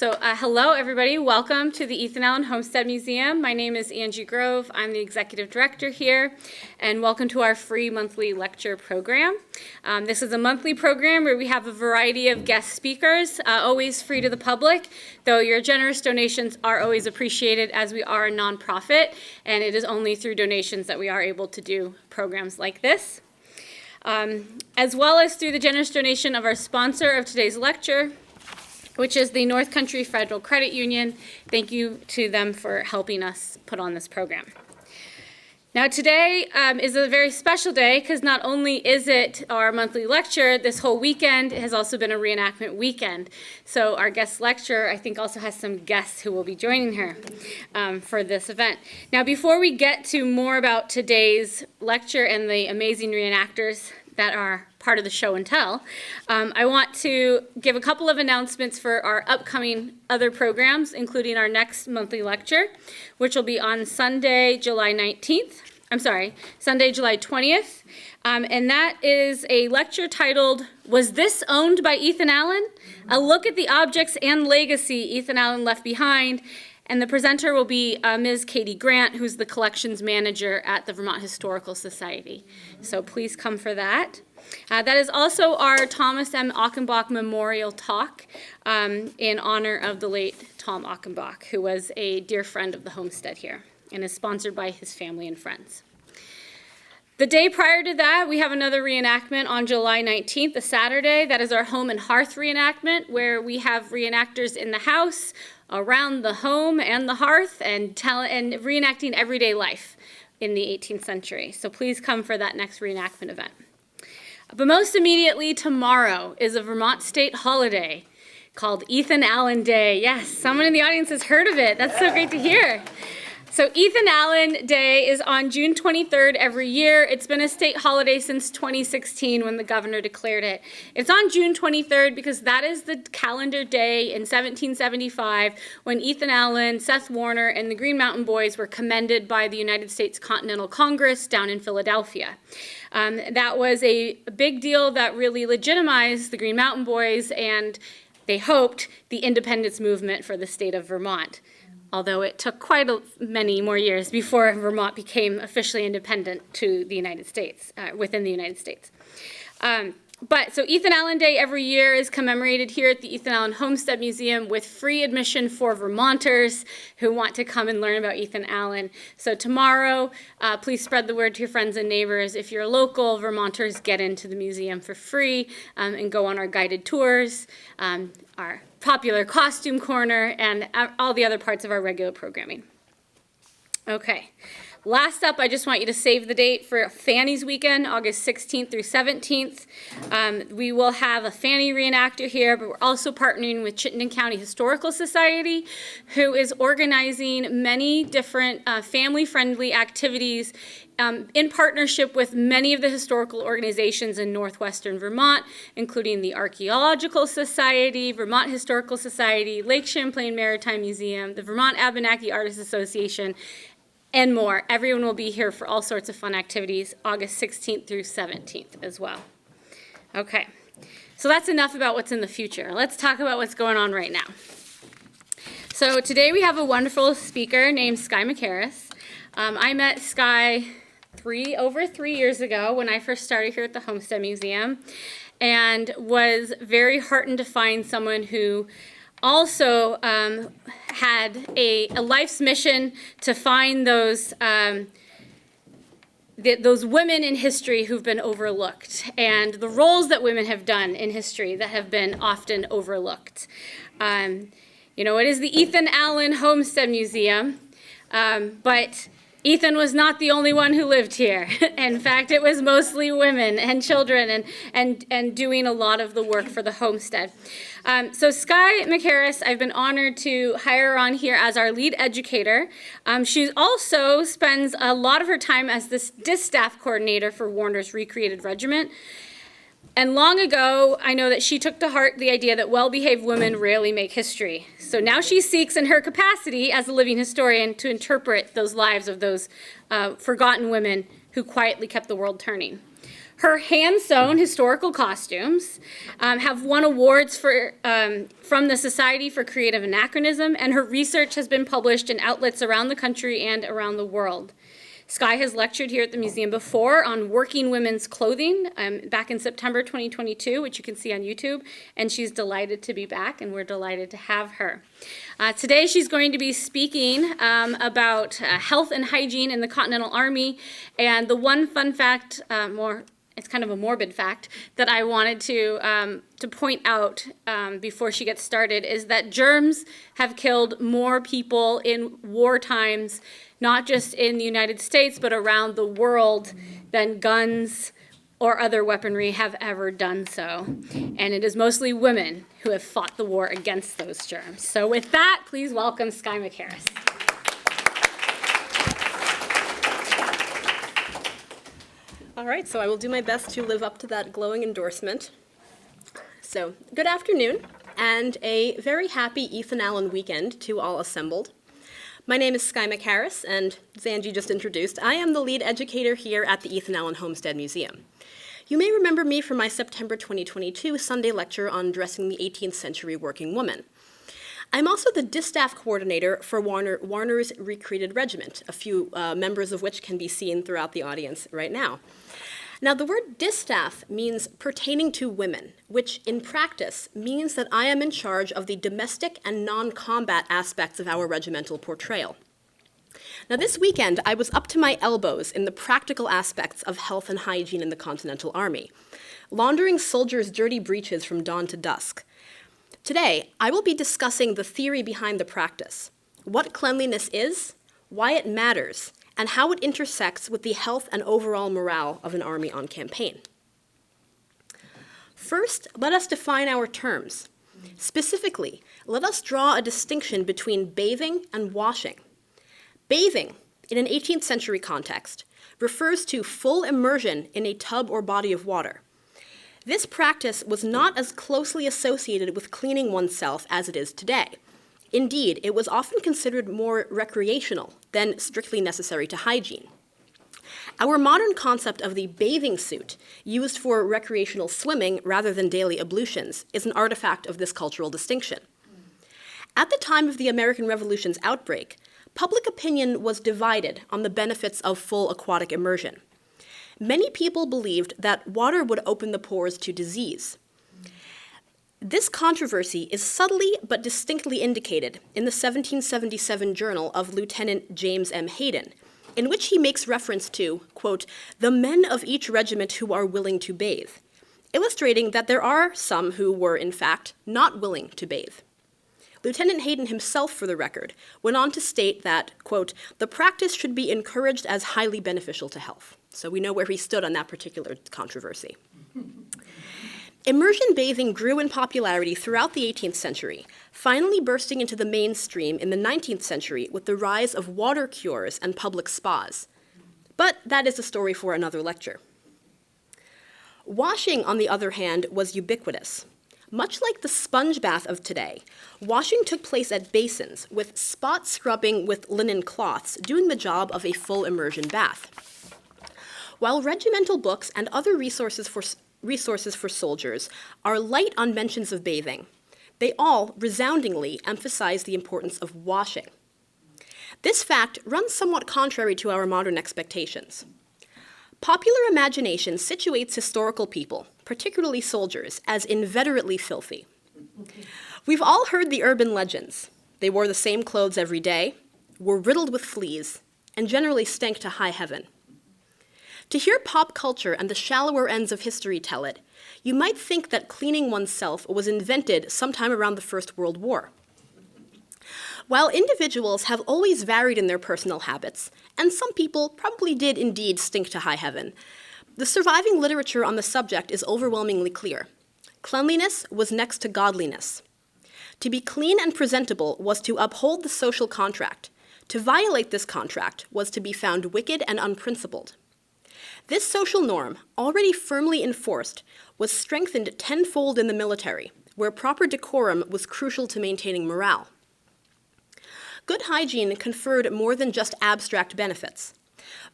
Hello everybody, welcome to the Ethan Allen Homestead Museum. My name is Angie Grove, I'm the Executive Director here, and welcome to our free monthly lecture program. This is a monthly program where we have a variety of guest speakers, always free to the public, though your generous donations are always appreciated as we are a nonprofit, and it is only through donations that we are able to do programs like this. As well as through the generous donation of our sponsor of today's lecture, which is the North Country Federal Credit Union. Thank you to them for helping us put on this program. Now today is a very special day because not only is it our monthly lecture, this whole weekend has also been a reenactment weekend. So our guest lecturer, I think, also has some guests who will be joining her for this event. Now before we get to more about today's lecture and the amazing reenactors that are part of the show and tell, I want to give a couple of announcements for our upcoming other programs, including our next monthly lecture, which will be on Sunday, July 20th. And that is a lecture titled, "Was This Owned by Ethan Allen? A Look at the Objects and Legacy Ethan Allen Left Behind." And the presenter will be Ms. Katie Grant, who's the collections manager at the Vermont Historical Society. So please come for that. That is also our Thomas M. Achenbach Memorial Talk in honor of the late Tom Achenbach, who was a dear friend of the Homestead here and is sponsored by his family and friends. The day prior to that, we have another reenactment on July 19th, a Saturday. That is our Home and Hearth reenactment, where we have reenactors in the house, around the home and the hearth, and reenacting everyday life in the 18th century. So please come for that next reenactment event. But most immediately, tomorrow is a Vermont state holiday called Ethan Allen Day. Yes, someone in the audience has heard of it. That's so great to hear. So Ethan Allen Day is on June 23rd every year. It's been a state holiday since 2016 when the governor declared it. It's on June 23rd because that is the calendar day in 1775 when Ethan Allen, Seth Warner, and the Green Mountain Boys were commended by the United States Continental Congress down in Philadelphia. That was a big deal that really legitimized the Green Mountain Boys and, they hoped, the independence movement for the state of Vermont, although it took quite many more years before Vermont became officially independent to the United States, within the United States. So Ethan Allen Day every year is commemorated here at the Ethan Allen Homestead Museum with free admission for Vermonters who want to come and learn about Ethan Allen. So tomorrow, please spread the word to your friends and neighbors. If you're local, Vermonters get into the museum for free and go on our guided tours, our popular costume corner, and all the other parts of our regular programming. Okay. Last up, I just want you to save the date for Fanny's Weekend, August 16th through 17th. We will have a Fanny reenactor here, but we're also partnering with Chittenden County Historical Society, who is organizing many different family-friendly activities in partnership with many of the historical organizations in northwestern Vermont, including the Archaeological Society, Vermont Historical Society, Lake Champlain Maritime Museum, the Vermont Abenaki Artists Association, and more. Everyone will be here for all sorts of fun activities, August 16th through 17th as well. Okay, so that's enough about what's in the future. Let's talk about what's going on right now. So today we have a wonderful speaker named Skye Makaris. I met Skye over 3 years ago when I first started here at the Homestead Museum, and was very heartened to find someone who also had a life's mission to find those women in history who've been overlooked and the roles that women have done in history that have been often overlooked. It is the Ethan Allen Homestead Museum, but Ethan was not the only one who lived here. In fact, it was mostly women and children and doing a lot of the work for the homestead. So Skye Makaris, I've been honored to hire her on here as our lead educator. She also spends a lot of her time as this distaff coordinator for Warner's Recreated Regiment. And long ago, I know that she took to heart the idea that well-behaved women rarely make history. So now she seeks in her capacity as a living historian to interpret those lives of those forgotten women who quietly kept the world turning. Her hand-sewn historical costumes have won awards from the Society for Creative Anachronism, and her research has been published in outlets around the country and around the world. Skye has lectured here at the museum before on working women's clothing back in September 2022, which you can see on YouTube, and she's delighted to be back, and we're delighted to have her. Today she's going to be speaking about health and hygiene in the Continental Army, and the one fun fact, it's kind of a morbid fact, that I wanted to point out before she gets started is that germs have killed more people in war times, not just in the United States, but around the world, than guns or other weaponry have ever done so. And it is mostly women who have fought the war against those germs. So with that, please welcome Skye Makaris. All right, so I will do my best to live up to that glowing endorsement. So, good afternoon, and a very happy Ethan Allen weekend to all assembled. My name is Skye Makaris, and as Angie just introduced, I am the lead educator here at the Ethan Allen Homestead Museum. You may remember me from my September 2022 Sunday lecture on dressing the 18th century working woman. I'm also the distaff coordinator for Warner's Recreated Regiment, a few members of which can be seen throughout the audience right now. Now, the word distaff means pertaining to women, which in practice means that I am in charge of the domestic and non-combat aspects of our regimental portrayal. Now, this weekend, I was up to my elbows in the practical aspects of health and hygiene in the Continental Army, laundering soldiers' dirty breeches from dawn to dusk. Today, I will be discussing the theory behind the practice, what cleanliness is, why it matters, and how it intersects with the health and overall morale of an army on campaign. First, let us define our terms. Specifically, let us draw a distinction between bathing and washing. Bathing, in an 18th century context, refers to full immersion in a tub or body of water. This practice was not as closely associated with cleaning oneself as it is today. Indeed, it was often considered more recreational than strictly necessary to hygiene. Our modern concept of the bathing suit, used for recreational swimming rather than daily ablutions, is an artifact of this cultural distinction. At the time of the American Revolution's outbreak, public opinion was divided on the benefits of full aquatic immersion. Many people believed that water would open the pores to disease. This controversy is subtly but distinctly indicated in the 1777 journal of Lieutenant James M. Hayden, in which he makes reference to, quote, the men of each regiment who are willing to bathe, illustrating that there are some who were, in fact, not willing to bathe. Lieutenant Hayden himself, for the record, went on to state that, quote, the practice should be encouraged as highly beneficial to health. So we know where he stood on that particular controversy. Immersion bathing grew in popularity throughout the 18th century, finally bursting into the mainstream in the 19th century with the rise of water cures and public spas. But that is a story for another lecture. Washing, on the other hand, was ubiquitous. Much like the sponge bath of today, washing took place at basins, with spot scrubbing with linen cloths doing the job of a full immersion bath. While regimental books and other resources for soldiers are light on mentions of bathing, they all resoundingly emphasize the importance of washing. This fact runs somewhat contrary to our modern expectations. Popular imagination situates historical people, particularly soldiers, as inveterately filthy. We've all heard the urban legends. They wore the same clothes every day, were riddled with fleas, and generally stank to high heaven. To hear pop culture and the shallower ends of history tell it, you might think that cleaning oneself was invented sometime around the First World War. While individuals have always varied in their personal habits, and some people probably did indeed stink to high heaven, the surviving literature on the subject is overwhelmingly clear. Cleanliness was next to godliness. To be clean and presentable was to uphold the social contract. To violate this contract was to be found wicked and unprincipled. This social norm, already firmly enforced, was strengthened tenfold in the military, where proper decorum was crucial to maintaining morale. Good hygiene conferred more than just abstract benefits.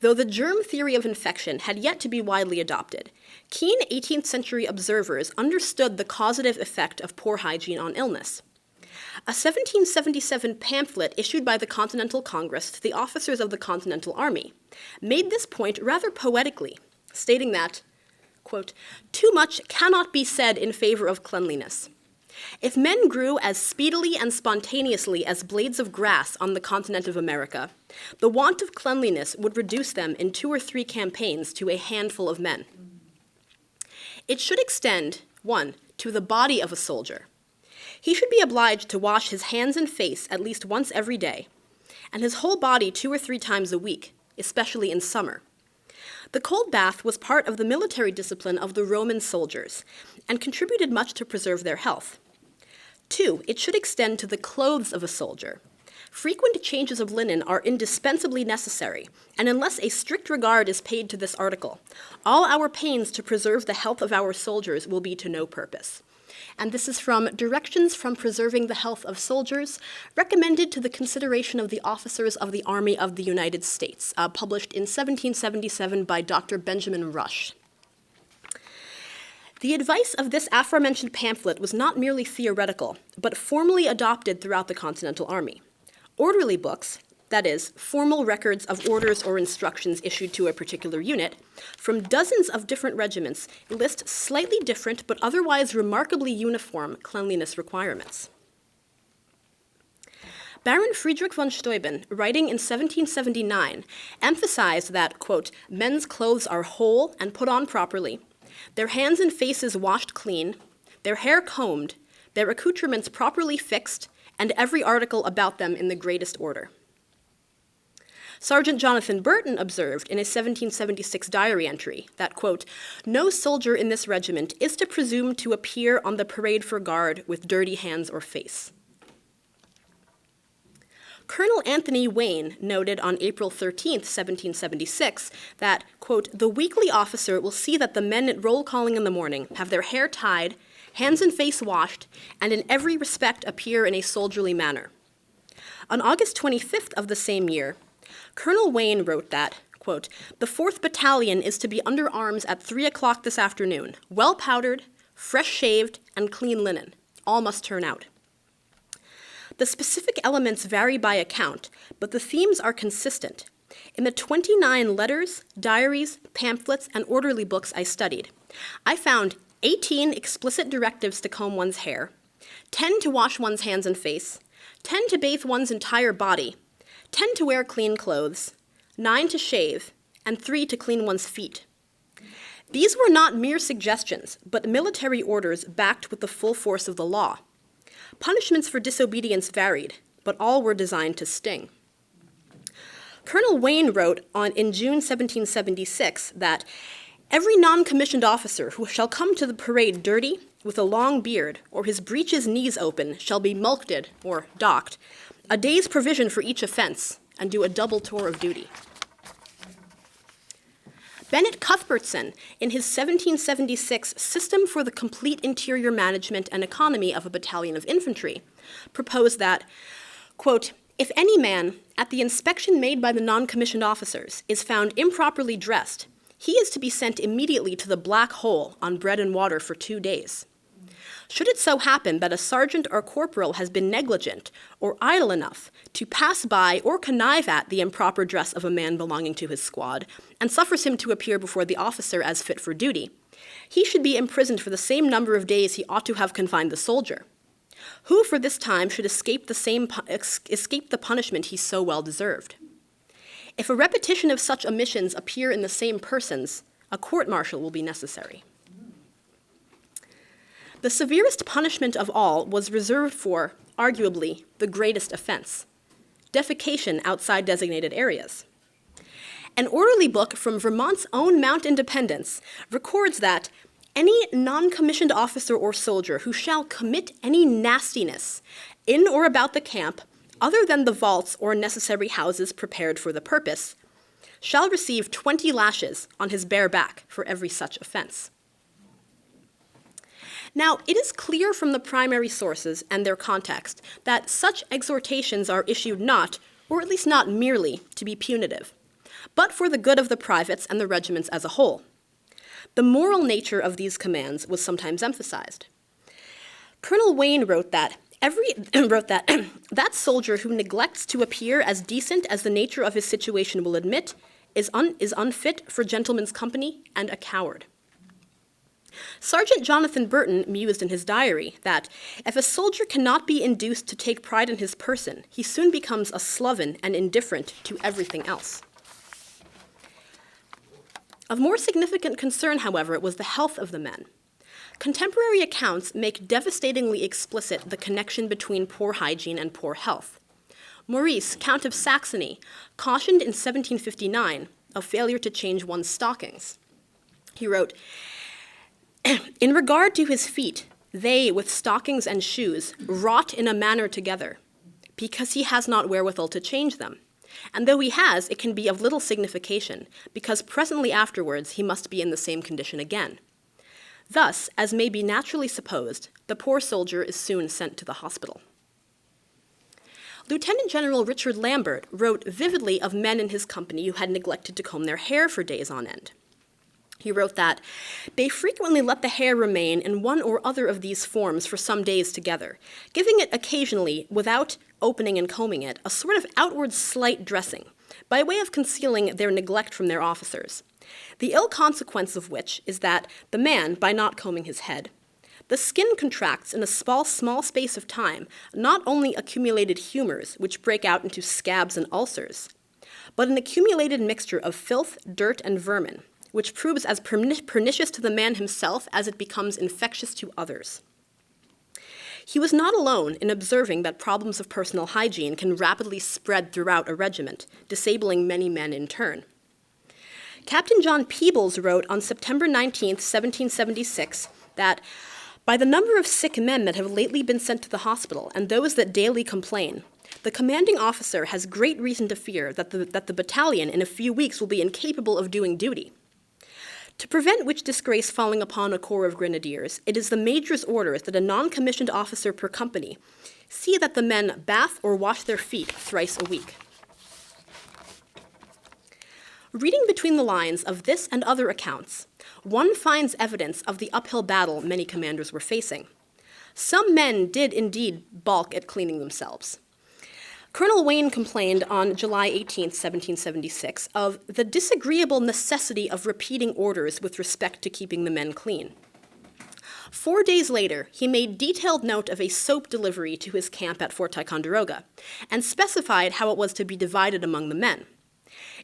Though the germ theory of infection had yet to be widely adopted, keen 18th century observers understood the causative effect of poor hygiene on illness. A 1777 pamphlet issued by the Continental Congress to the officers of the Continental Army made this point rather poetically, stating that, quote, "Too much cannot be said in favor of cleanliness. If men grew as speedily and spontaneously as blades of grass on the continent of America, the want of cleanliness would reduce them in 2 or 3 campaigns to a handful of men. It should extend, 1, to the body of a soldier. He should be obliged to wash his hands and face at least once every day, and his whole body 2 or 3 times a week, especially in summer. The cold bath was part of the military discipline of the Roman soldiers and contributed much to preserve their health. 2, it should extend to the clothes of a soldier. Frequent changes of linen are indispensably necessary, and unless a strict regard is paid to this article, all our pains to preserve the health of our soldiers will be to no purpose." And this is from Directions from Preserving the Health of Soldiers, recommended to the consideration of the officers of the Army of the United States, published in 1777 by Dr. Benjamin Rush. The advice of this aforementioned pamphlet was not merely theoretical, but formally adopted throughout the Continental Army. Orderly books, that is, formal records of orders or instructions issued to a particular unit, from dozens of different regiments, list slightly different but otherwise remarkably uniform cleanliness requirements. Baron Friedrich von Steuben, writing in 1779, emphasized that, quote, "men's clothes are whole and put on properly, their hands and faces washed clean, their hair combed, their accoutrements properly fixed, and every article about them in the greatest order." Sergeant Jonathan Burton observed in a 1776 diary entry that, quote, "no soldier in this regiment is to presume to appear on the parade for guard with dirty hands or face." Colonel Anthony Wayne noted on April 13, 1776, that, quote, "the weekly officer will see that the men at roll calling in the morning have their hair tied, hands and face washed, and in every respect appear in a soldierly manner." On August 25th of the same year, Colonel Wayne wrote that, quote, "the 4th Battalion is to be under arms at 3 o'clock this afternoon, well powdered, fresh shaved, and clean linen. All must turn out." The specific elements vary by account, but the themes are consistent. In the 29 letters, diaries, pamphlets, and orderly books I studied, I found 18 explicit directives to comb one's hair, 10 to wash one's hands and face, 10 to bathe one's entire body, 10 to wear clean clothes, 9 to shave, and 3 to clean one's feet. These were not mere suggestions, but military orders backed with the full force of the law. Punishments for disobedience varied, but all were designed to sting. Colonel Wayne wrote in June 1776 that every non-commissioned officer who shall come to the parade dirty, with a long beard, or his breeches knees open, shall be mulcted, or docked, a day's provision for each offense, and do a double tour of duty. Bennett Cuthbertson, in his 1776 System for the Complete Interior Management and Economy of a Battalion of Infantry, proposed that, quote, "if any man, at the inspection made by the non-commissioned officers, is found improperly dressed, he is to be sent immediately to the Black Hole on bread and water for 2 days. Should it so happen that a sergeant or corporal has been negligent or idle enough to pass by or connive at the improper dress of a man belonging to his squad, and suffers him to appear before the officer as fit for duty, he should be imprisoned for the same number of days he ought to have confined the soldier, who for this time should escape the punishment he so well deserved. If a repetition of such omissions appear in the same persons, a court-martial will be necessary." The severest punishment of all was reserved for, arguably, the greatest offense: defecation outside designated areas. An orderly book from Vermont's own Mount Independence records that any non-commissioned officer or soldier who shall commit any nastiness in or about the camp, other than the vaults or necessary houses prepared for the purpose, shall receive 20 lashes on his bare back for every such offense. Now, it is clear from the primary sources and their context that such exhortations are issued not, or at least not merely, to be punitive, but for the good of the privates and the regiments as a whole. The moral nature of these commands was sometimes emphasized. Colonel Wayne wrote that that soldier who neglects to appear as decent as the nature of his situation will admit is unfit for gentlemen's company and a coward. Sergeant Jonathan Burton mused in his diary that if a soldier cannot be induced to take pride in his person, he soon becomes a sloven and indifferent to everything else. Of more significant concern, however, was the health of the men. Contemporary accounts make devastatingly explicit the connection between poor hygiene and poor health. Maurice, Count of Saxony, cautioned in 1759 of failure to change one's stockings. He wrote, "In regard to his feet, they, with stockings and shoes, rot in a manner together, because he has not wherewithal to change them. And though he has, it can be of little signification, because presently afterwards he must be in the same condition again. Thus, as may be naturally supposed, the poor soldier is soon sent to the hospital." Lieutenant General Richard Lambert wrote vividly of men in his company who had neglected to comb their hair for days on end. He wrote that they frequently let the hair remain in one or other of these forms for some days together, giving it occasionally, without opening and combing it, a sort of outward slight dressing, by way of concealing their neglect from their officers. The ill consequence of which is that the man, by not combing his head, the skin contracts in a small space of time not only accumulated humors, which break out into scabs and ulcers, but an accumulated mixture of filth, dirt, and vermin, which proves as pernicious to the man himself as it becomes infectious to others. He was not alone in observing that problems of personal hygiene can rapidly spread throughout a regiment, disabling many men in turn. Captain John Peebles wrote on September 19, 1776, that by the number of sick men that have lately been sent to the hospital and those that daily complain, the commanding officer has great reason to fear that the battalion in a few weeks will be incapable of doing duty. To prevent which disgrace falling upon a corps of grenadiers, it is the major's orders that a non-commissioned officer per company see that the men bath or wash their feet thrice a week. Reading between the lines of this and other accounts, one finds evidence of the uphill battle many commanders were facing. Some men did indeed balk at cleaning themselves. Colonel Wayne complained on July 18, 1776, of the disagreeable necessity of repeating orders with respect to keeping the men clean. 4 days later, he made detailed note of a soap delivery to his camp at Fort Ticonderoga, and specified how it was to be divided among the men.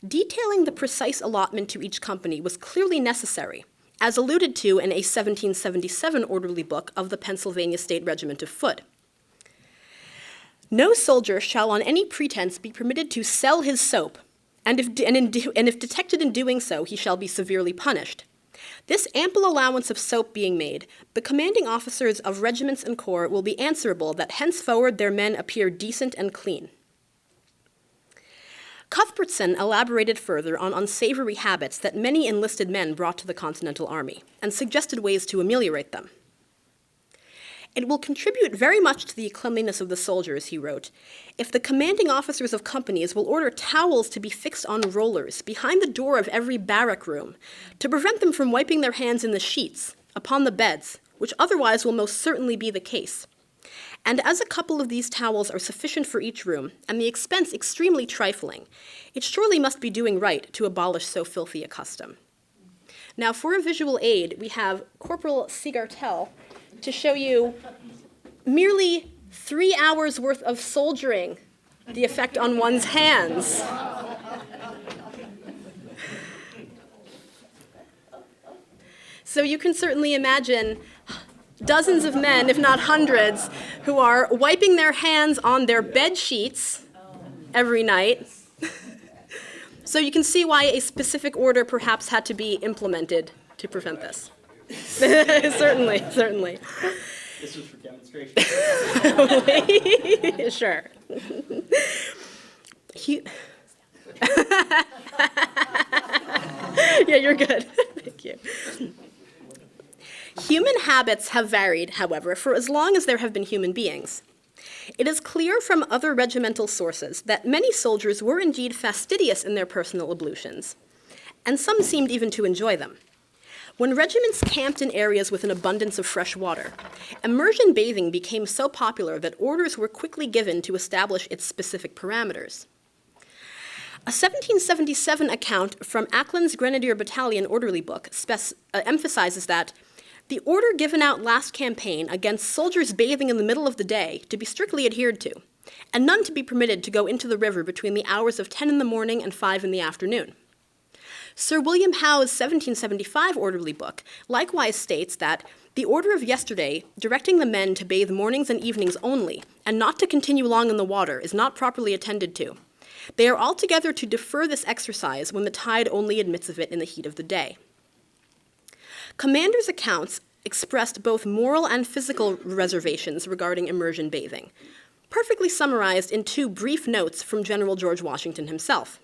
Detailing the precise allotment to each company was clearly necessary, as alluded to in a 1777 orderly book of the Pennsylvania State Regiment of Foot. No soldier shall on any pretense be permitted to sell his soap, and if detected in doing so, he shall be severely punished. This ample allowance of soap being made, the commanding officers of regiments and corps will be answerable that henceforward their men appear decent and clean. Cuthbertson elaborated further on unsavory habits that many enlisted men brought to the Continental Army, and suggested ways to ameliorate them. It will contribute very much to the cleanliness of the soldiers, he wrote, if the commanding officers of companies will order towels to be fixed on rollers behind the door of every barrack room, to prevent them from wiping their hands in the sheets, upon the beds, which otherwise will most certainly be the case. And as a couple of these towels are sufficient for each room, and the expense extremely trifling, it surely must be doing right to abolish so filthy a custom. Now, for a visual aid, we have Corporal Seagartell to show you merely 3 hours worth of soldiering, the effect on one's hands. So you can certainly imagine dozens of men, if not hundreds, who are wiping their hands on their bed sheets every night. So you can see why a specific order perhaps had to be implemented to prevent this. Certainly. This was for demonstration. Sure. Yeah, you're good. Thank you. Human habits have varied, however, for as long as there have been human beings. It is clear from other regimental sources that many soldiers were indeed fastidious in their personal ablutions, and some seemed even to enjoy them. When regiments camped in areas with an abundance of fresh water, immersion bathing became so popular that orders were quickly given to establish its specific parameters. A 1777 account from Ackland's Grenadier Battalion Orderly Book emphasizes that the order given out last campaign against soldiers bathing in the middle of the day to be strictly adhered to, and none to be permitted to go into the river between the hours of 10 in the morning and 5 in the afternoon. Sir William Howe's 1775 Orderly Book likewise states that the order of yesterday, directing the men to bathe mornings and evenings only, and not to continue long in the water, is not properly attended to. They are altogether to defer this exercise when the tide only admits of it in the heat of the day. Commanders' accounts expressed both moral and physical reservations regarding immersion bathing, perfectly summarized in 2 brief notes from General George Washington himself.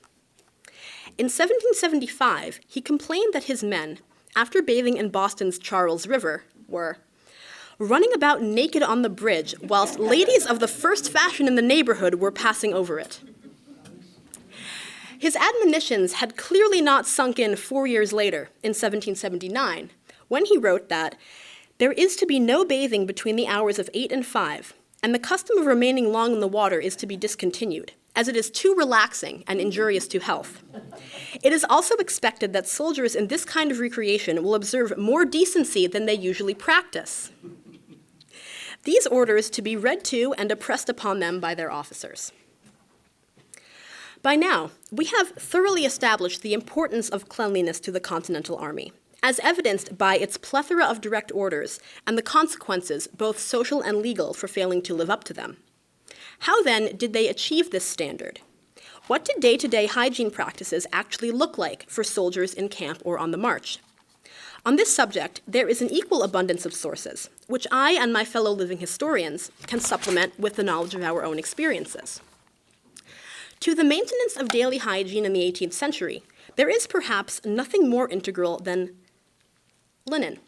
In 1775, he complained that his men, after bathing in Boston's Charles River, were running about naked on the bridge whilst ladies of the first fashion in the neighborhood were passing over it. His admonitions had clearly not sunk in 4 years later, in 1779, when he wrote that there is to be no bathing between the hours of 8 and 5, and the custom of remaining long in the water is to be discontinued, as it is too relaxing and injurious to health. It is also expected that soldiers in this kind of recreation will observe more decency than they usually practice. These orders to be read to and impressed upon them by their officers. By now, we have thoroughly established the importance of cleanliness to the Continental Army, as evidenced by its plethora of direct orders and the consequences, both social and legal, for failing to live up to them. How then did they achieve this standard? What did day-to-day hygiene practices actually look like for soldiers in camp or on the march? On this subject, there is an equal abundance of sources, which I and my fellow living historians can supplement with the knowledge of our own experiences. To the maintenance of daily hygiene in the 18th century, there is perhaps nothing more integral than linen.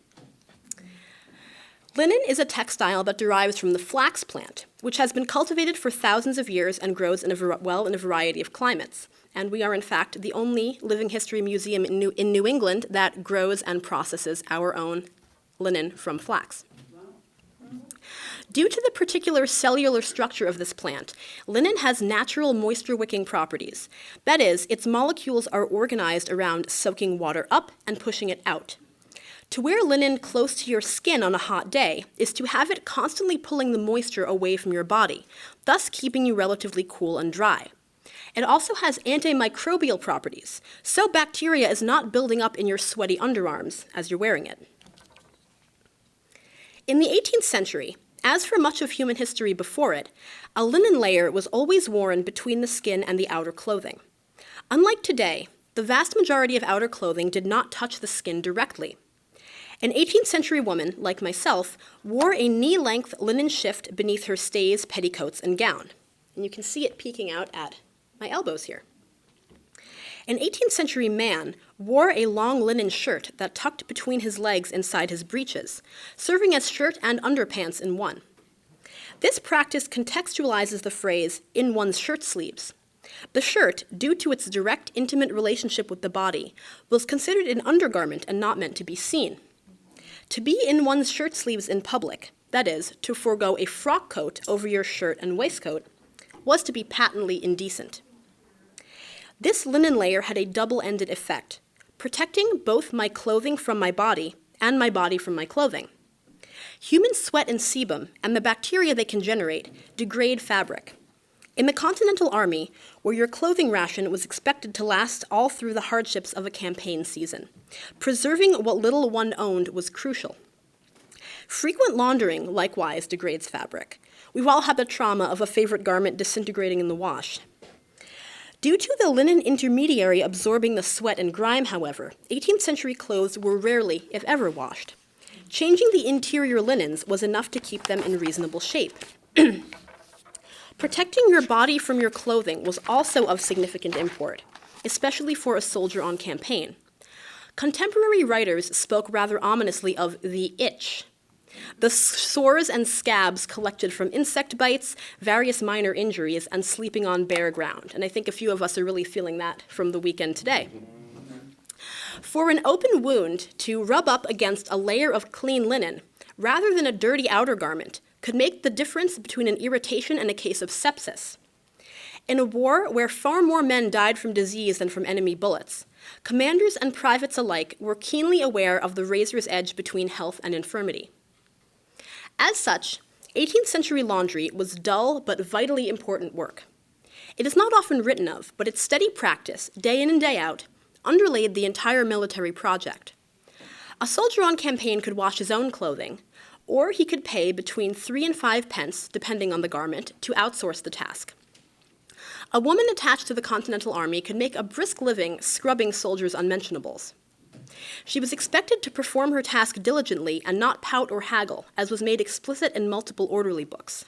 Linen is a textile that derives from the flax plant, which has been cultivated for thousands of years and grows in a variety of climates. And we are, in fact, the only living history museum in New England that grows and processes our own linen from flax. Due to the particular cellular structure of this plant, linen has natural moisture-wicking properties. That is, its molecules are organized around soaking water up and pushing it out. To wear linen close to your skin on a hot day is to have it constantly pulling the moisture away from your body, thus keeping you relatively cool and dry. It also has antimicrobial properties, so bacteria is not building up in your sweaty underarms as you're wearing it. In the 18th century, as for much of human history before it, a linen layer was always worn between the skin and the outer clothing. Unlike today, the vast majority of outer clothing did not touch the skin directly. An 18th century woman, like myself, wore a knee-length linen shift beneath her stays, petticoats, and gown. And you can see it peeking out at my elbows here. An 18th century man wore a long linen shirt that tucked between his legs inside his breeches, serving as shirt and underpants in one. This practice contextualizes the phrase, in one's shirt sleeves. The shirt, due to its direct, intimate relationship with the body, was considered an undergarment and not meant to be seen. To be in one's shirt sleeves in public, that is, to forego a frock coat over your shirt and waistcoat, was to be patently indecent. This linen layer had a double-ended effect, protecting both my clothing from my body and my body from my clothing. Human sweat and sebum, and the bacteria they can generate, degrade fabric. In the Continental Army, where your clothing ration was expected to last all through the hardships of a campaign season, preserving what little one owned was crucial. Frequent laundering likewise degrades fabric. We've all had the trauma of a favorite garment disintegrating in the wash. Due to the linen intermediary absorbing the sweat and grime, however, 18th century clothes were rarely, if ever, washed. Changing the interior linens was enough to keep them in reasonable shape. Protecting your body from your clothing was also of significant import, especially for a soldier on campaign. Contemporary writers spoke rather ominously of the itch. The sores and scabs collected from insect bites, various minor injuries, and sleeping on bare ground. And I think a few of us are really feeling that from the weekend today. For an open wound to rub up against a layer of clean linen, rather than a dirty outer garment, could make the difference between an irritation and a case of sepsis. In a war where far more men died from disease than from enemy bullets, commanders and privates alike were keenly aware of the razor's edge between health and infirmity. As such, 18th century laundry was dull but vitally important work. It is not often written of, but its steady practice, day in and day out, underlaid the entire military project. A soldier on campaign could wash his own clothing, or he could pay between 3 and 5 pence, depending on the garment, to outsource the task. A woman attached to the Continental Army could make a brisk living scrubbing soldiers' unmentionables. She was expected to perform her task diligently and not pout or haggle, as was made explicit in multiple orderly books.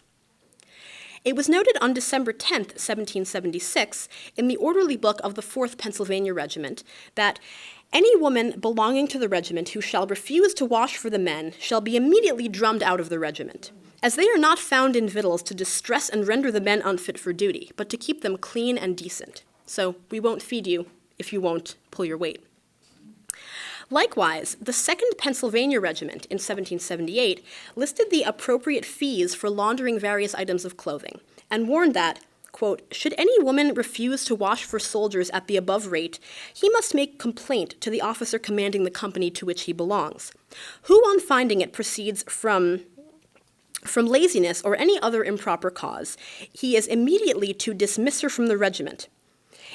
It was noted on December 10, 1776, in the orderly book of the 4th Pennsylvania Regiment, that any woman belonging to the regiment who shall refuse to wash for the men shall be immediately drummed out of the regiment, as they are not found in victuals to distress and render the men unfit for duty, but to keep them clean and decent. So we won't feed you if you won't pull your weight. Likewise, the 2nd Pennsylvania Regiment in 1778 listed the appropriate fees for laundering various items of clothing and warned that, quote, should any woman refuse to wash for soldiers at the above rate, he must make complaint to the officer commanding the company to which he belongs, who on finding it proceeds from laziness or any other improper cause, he is immediately to dismiss her from the regiment.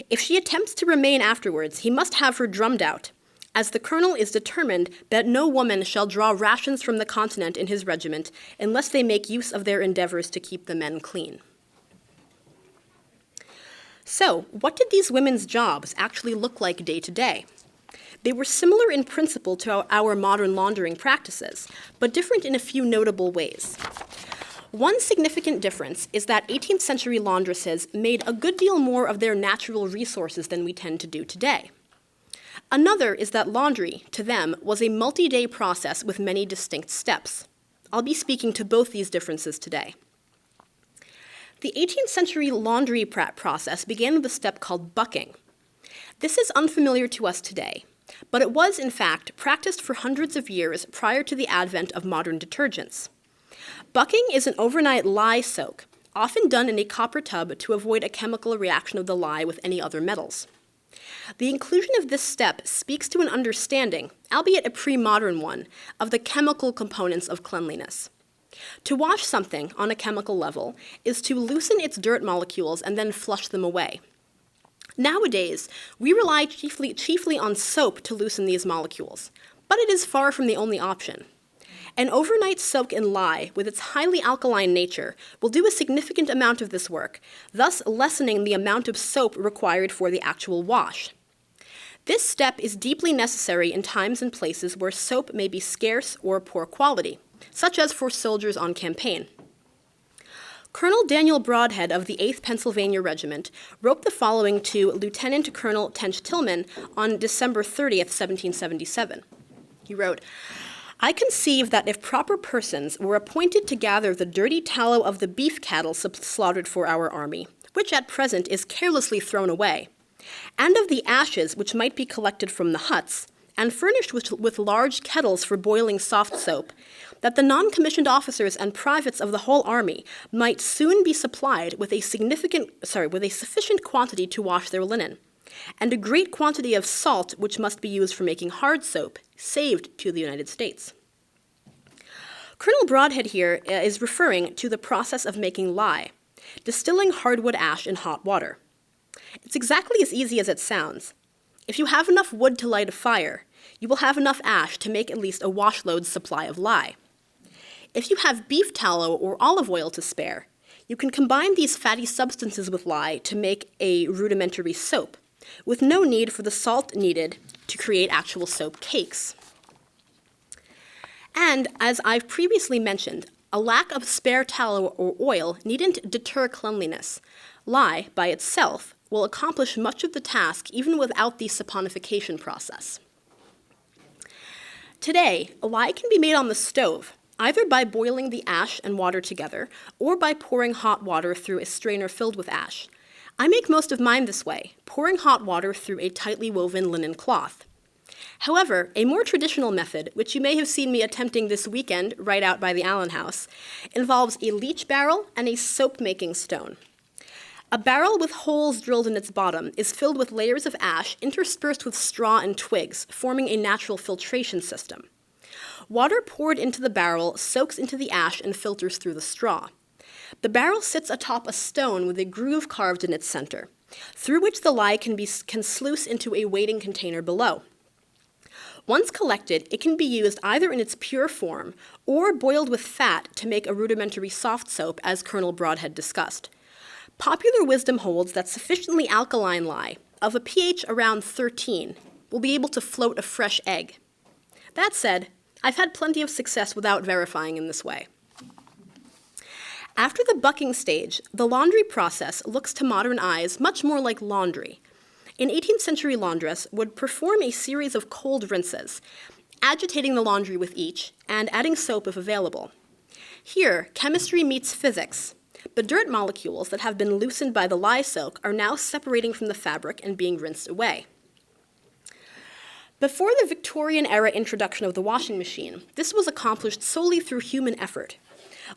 If she attempts to remain afterwards, he must have her drummed out, as the colonel is determined that no woman shall draw rations from the continent in his regiment unless they make use of their endeavors to keep the men clean. So, what did these women's jobs actually look like day to day? They were similar in principle to our modern laundering practices, but different in a few notable ways. One significant difference is that 18th century laundresses made a good deal more of their natural resources than we tend to do today. Another is that laundry, to them, was a multi-day process with many distinct steps. I'll be speaking to both these differences today. The 18th century laundry process began with a step called bucking. This is unfamiliar to us today, but it was, in fact, practiced for hundreds of years prior to the advent of modern detergents. Bucking is an overnight lye soak, often done in a copper tub to avoid a chemical reaction of the lye with any other metals. The inclusion of this step speaks to an understanding, albeit a pre-modern one, of the chemical components of cleanliness. To wash something on a chemical level is to loosen its dirt molecules and then flush them away. Nowadays, we rely chiefly on soap to loosen these molecules, but it is far from the only option. An overnight soak in lye, with its highly alkaline nature, will do a significant amount of this work, thus lessening the amount of soap required for the actual wash. This step is deeply necessary in times and places where soap may be scarce or poor quality, such as for soldiers on campaign. Colonel Daniel Broadhead of the 8th Pennsylvania Regiment wrote the following to Lieutenant Colonel Tench Tillman on December 30th, 1777. He wrote, I conceive that if proper persons were appointed to gather the dirty tallow of the beef cattle slaughtered for our army, which at present is carelessly thrown away, and of the ashes which might be collected from the huts, and furnished with large kettles for boiling soft soap, that the non-commissioned officers and privates of the whole army might soon be supplied with a sufficient quantity to wash their linen, and a great quantity of salt which must be used for making hard soap, saved to the United States. Colonel Broadhead here is referring to the process of making lye, distilling hardwood ash in hot water. It's exactly as easy as it sounds. If you have enough wood to light a fire, you will have enough ash to make at least a washload's supply of lye. If you have beef tallow or olive oil to spare, you can combine these fatty substances with lye to make a rudimentary soap, with no need for the salt needed to create actual soap cakes. And, as I've previously mentioned, a lack of spare tallow or oil needn't deter cleanliness. Lye, by itself, will accomplish much of the task even without the saponification process. Today, lye can be made on the stove, either by boiling the ash and water together or by pouring hot water through a strainer filled with ash. I make most of mine this way, pouring hot water through a tightly woven linen cloth. However, a more traditional method, which you may have seen me attempting this weekend right out by the Allen house, involves a leach barrel and a soap-making stone. A barrel with holes drilled in its bottom is filled with layers of ash interspersed with straw and twigs, forming a natural filtration system. Water poured into the barrel soaks into the ash and filters through the straw. The barrel sits atop a stone with a groove carved in its center, through which the lye can sluice into a waiting container below. Once collected, it can be used either in its pure form or boiled with fat to make a rudimentary soft soap, as Colonel Broadhead discussed. Popular wisdom holds that sufficiently alkaline lye, of a pH around 13, will be able to float a fresh egg. That said, I've had plenty of success without verifying in this way. After the bucking stage, the laundry process looks to modern eyes much more like laundry. An 18th century laundress would perform a series of cold rinses, agitating the laundry with each and adding soap if available. Here, chemistry meets physics. The dirt molecules that have been loosened by the lye soak are now separating from the fabric and being rinsed away. Before the Victorian-era introduction of the washing machine, this was accomplished solely through human effort.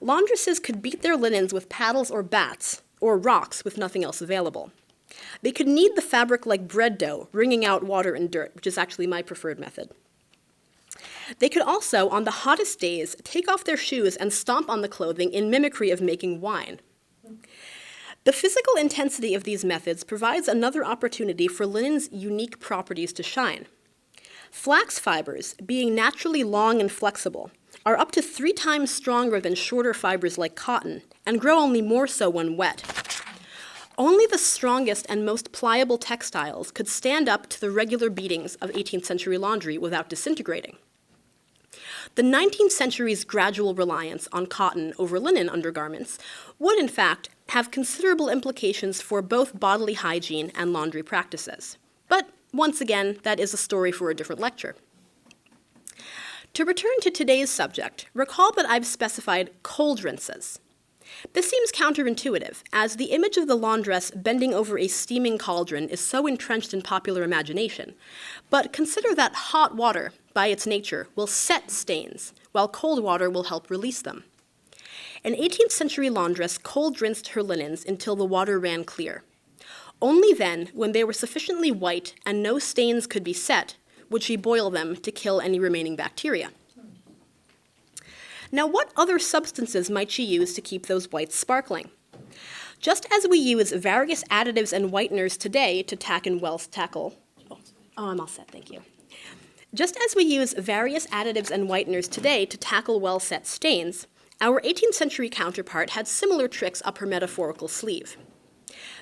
Laundresses could beat their linens with paddles or bats, or rocks with nothing else available. They could knead the fabric like bread dough, wringing out water and dirt, which is actually my preferred method. They could also, on the hottest days, take off their shoes and stomp on the clothing in mimicry of making wine. The physical intensity of these methods provides another opportunity for linen's unique properties to shine. Flax fibers, being naturally long and flexible, are up to 3 times stronger than shorter fibers like cotton, and grow only more so when wet. Only the strongest and most pliable textiles could stand up to the regular beatings of 18th century laundry without disintegrating. The 19th century's gradual reliance on cotton over linen undergarments would, in fact, have considerable implications for both bodily hygiene and laundry practices. But once again, that is a story for a different lecture. To return to today's subject, recall that I've specified cold rinses. This seems counterintuitive, as the image of the laundress bending over a steaming cauldron is so entrenched in popular imagination. But consider that hot water, by its nature, will set stains, while cold water will help release them. An 18th century laundress cold rinsed her linens until the water ran clear. Only then, when they were sufficiently white and no stains could be set, would she boil them to kill any remaining bacteria. Now, what other substances might she use to keep those whites sparkling? Just as we use various additives and whiteners today to I'm all set, thank you. Just as we use various additives and whiteners today to tackle well-set stains, our 18th century counterpart had similar tricks up her metaphorical sleeve.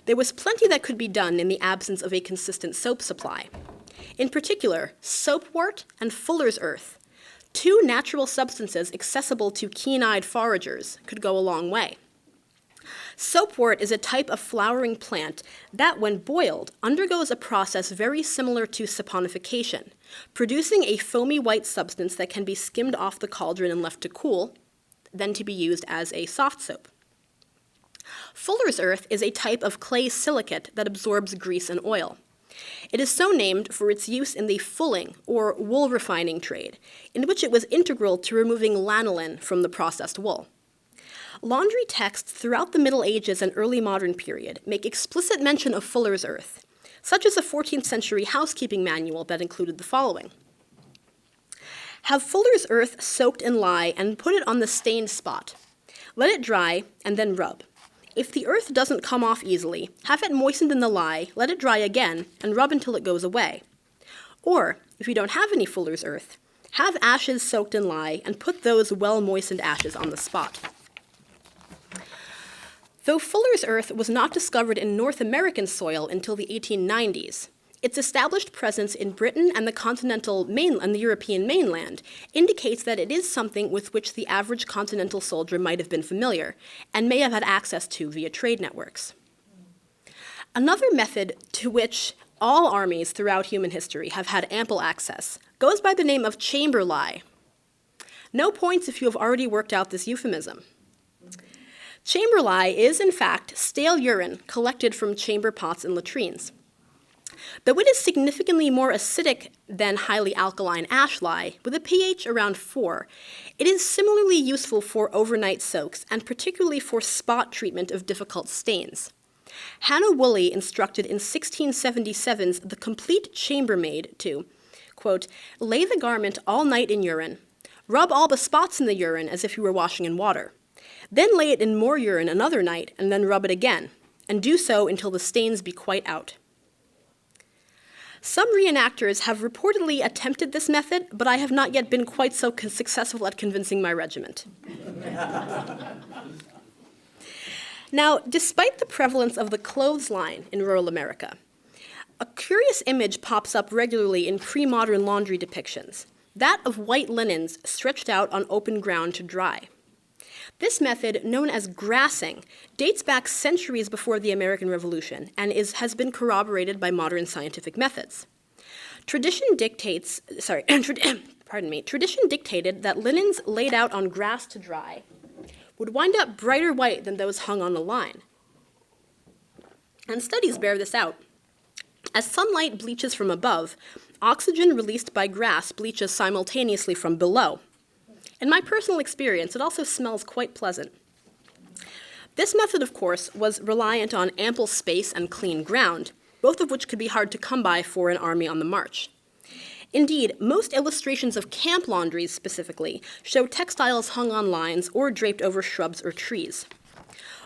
There was plenty that could be done in the absence of a consistent soap supply. In particular, soapwort and fuller's earth, 2 natural substances accessible to keen-eyed foragers, could go a long way. Soapwort is a type of flowering plant that, when boiled, undergoes a process very similar to saponification, producing a foamy white substance that can be skimmed off the cauldron and left to cool, then to be used as a soft soap. Fuller's earth is a type of clay silicate that absorbs grease and oil. It is so named for its use in the fulling, or wool refining trade, in which it was integral to removing lanolin from the processed wool. Laundry texts throughout the Middle Ages and early modern period make explicit mention of fuller's earth, such as a 14th century housekeeping manual that included the following. Have fuller's earth soaked in lye and put it on the stained spot. Let it dry and then rub. If the earth doesn't come off easily, have it moistened in the lye, let it dry again, and rub until it goes away. Or, if you don't have any fuller's earth, have ashes soaked in lye and put those well-moistened ashes on the spot. Though fuller's earth was not discovered in North American soil until the 1890s, its established presence in Britain and the European mainland indicates that it is something with which the average continental soldier might have been familiar and may have had access to via trade networks. Another method to which all armies throughout human history have had ample access goes by the name of chamber lye. No points if you have already worked out this euphemism. Chamber lye is, in fact, stale urine collected from chamber pots and latrines. Though it is significantly more acidic than highly alkaline ash lye, with a pH around 4, it is similarly useful for overnight soaks and particularly for spot treatment of difficult stains. Hannah Woolley instructed in 1677's The Complete Chambermaid to, quote, lay the garment all night in urine, rub all the spots in the urine as if you were washing in water, then lay it in more urine another night and then rub it again, and do so until the stains be quite out. Some reenactors have reportedly attempted this method, but I have not yet been quite so successful at convincing my regiment. Now, despite the prevalence of the clothesline in rural America, a curious image pops up regularly in pre-modern laundry depictions, that of white linens stretched out on open ground to dry. This method, known as grassing, dates back centuries before the American Revolution and has been corroborated by modern scientific methods. Tradition dictated that linens laid out on grass to dry would wind up brighter white than those hung on a line. And studies bear this out. As sunlight bleaches from above, oxygen released by grass bleaches simultaneously from below. In my personal experience, it also smells quite pleasant. This method, of course, was reliant on ample space and clean ground, both of which could be hard to come by for an army on the march. Indeed, most illustrations of camp laundries specifically show textiles hung on lines or draped over shrubs or trees.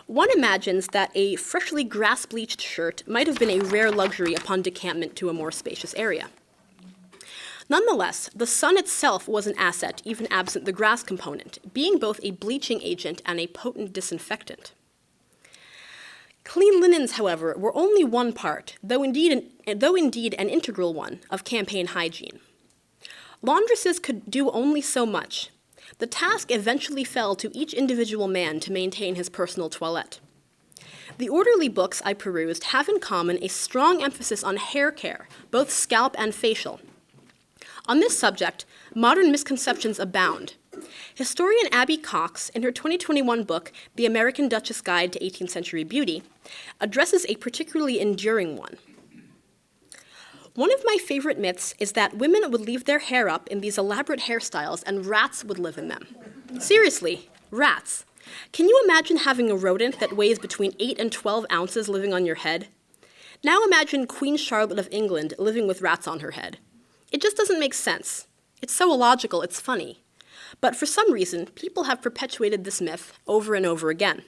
One imagines that a freshly grass-bleached shirt might have been a rare luxury upon decampment to a more spacious area. Nonetheless, the sun itself was an asset even absent the grass component, being both a bleaching agent and a potent disinfectant. Clean linens, however, were only one part, though indeed an integral one, of campaign hygiene. Laundresses could do only so much. The task eventually fell to each individual man to maintain his personal toilette. The orderly books I perused have in common a strong emphasis on hair care, both scalp and facial. On this subject, modern misconceptions abound. Historian Abby Cox, in her 2021 book, The American Duchess Guide to 18th Century Beauty, addresses a particularly enduring one. One of my favorite myths is that women would leave their hair up in these elaborate hairstyles and rats would live in them. Seriously, rats. Can you imagine having a rodent that weighs between 8 and 12 ounces living on your head? Now imagine Queen Charlotte of England living with rats on her head. It just doesn't make sense. It's so illogical, it's funny. But for some reason, people have perpetuated this myth over and over again.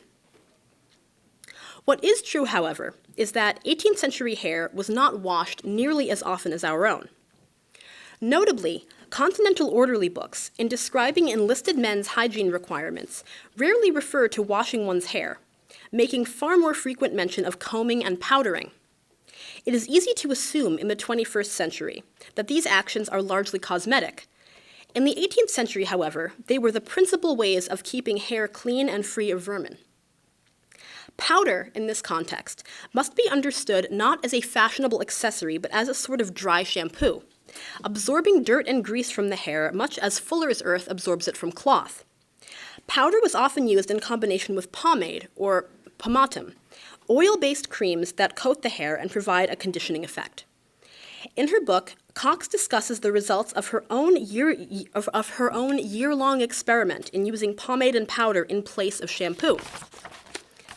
What is true, however, is that 18th century hair was not washed nearly as often as our own. Notably, continental orderly books, in describing enlisted men's hygiene requirements, rarely refer to washing one's hair, making far more frequent mention of combing and powdering. It is easy to assume in the 21st century that these actions are largely cosmetic. In the 18th century, however, they were the principal ways of keeping hair clean and free of vermin. Powder, in this context, must be understood not as a fashionable accessory, but as a sort of dry shampoo, absorbing dirt and grease from the hair much as fuller's earth absorbs it from cloth. Powder was often used in combination with pomade, or pomatum, oil-based creams that coat the hair and provide a conditioning effect. In her book, Cox discusses the results of her own year-long experiment in using pomade and powder in place of shampoo.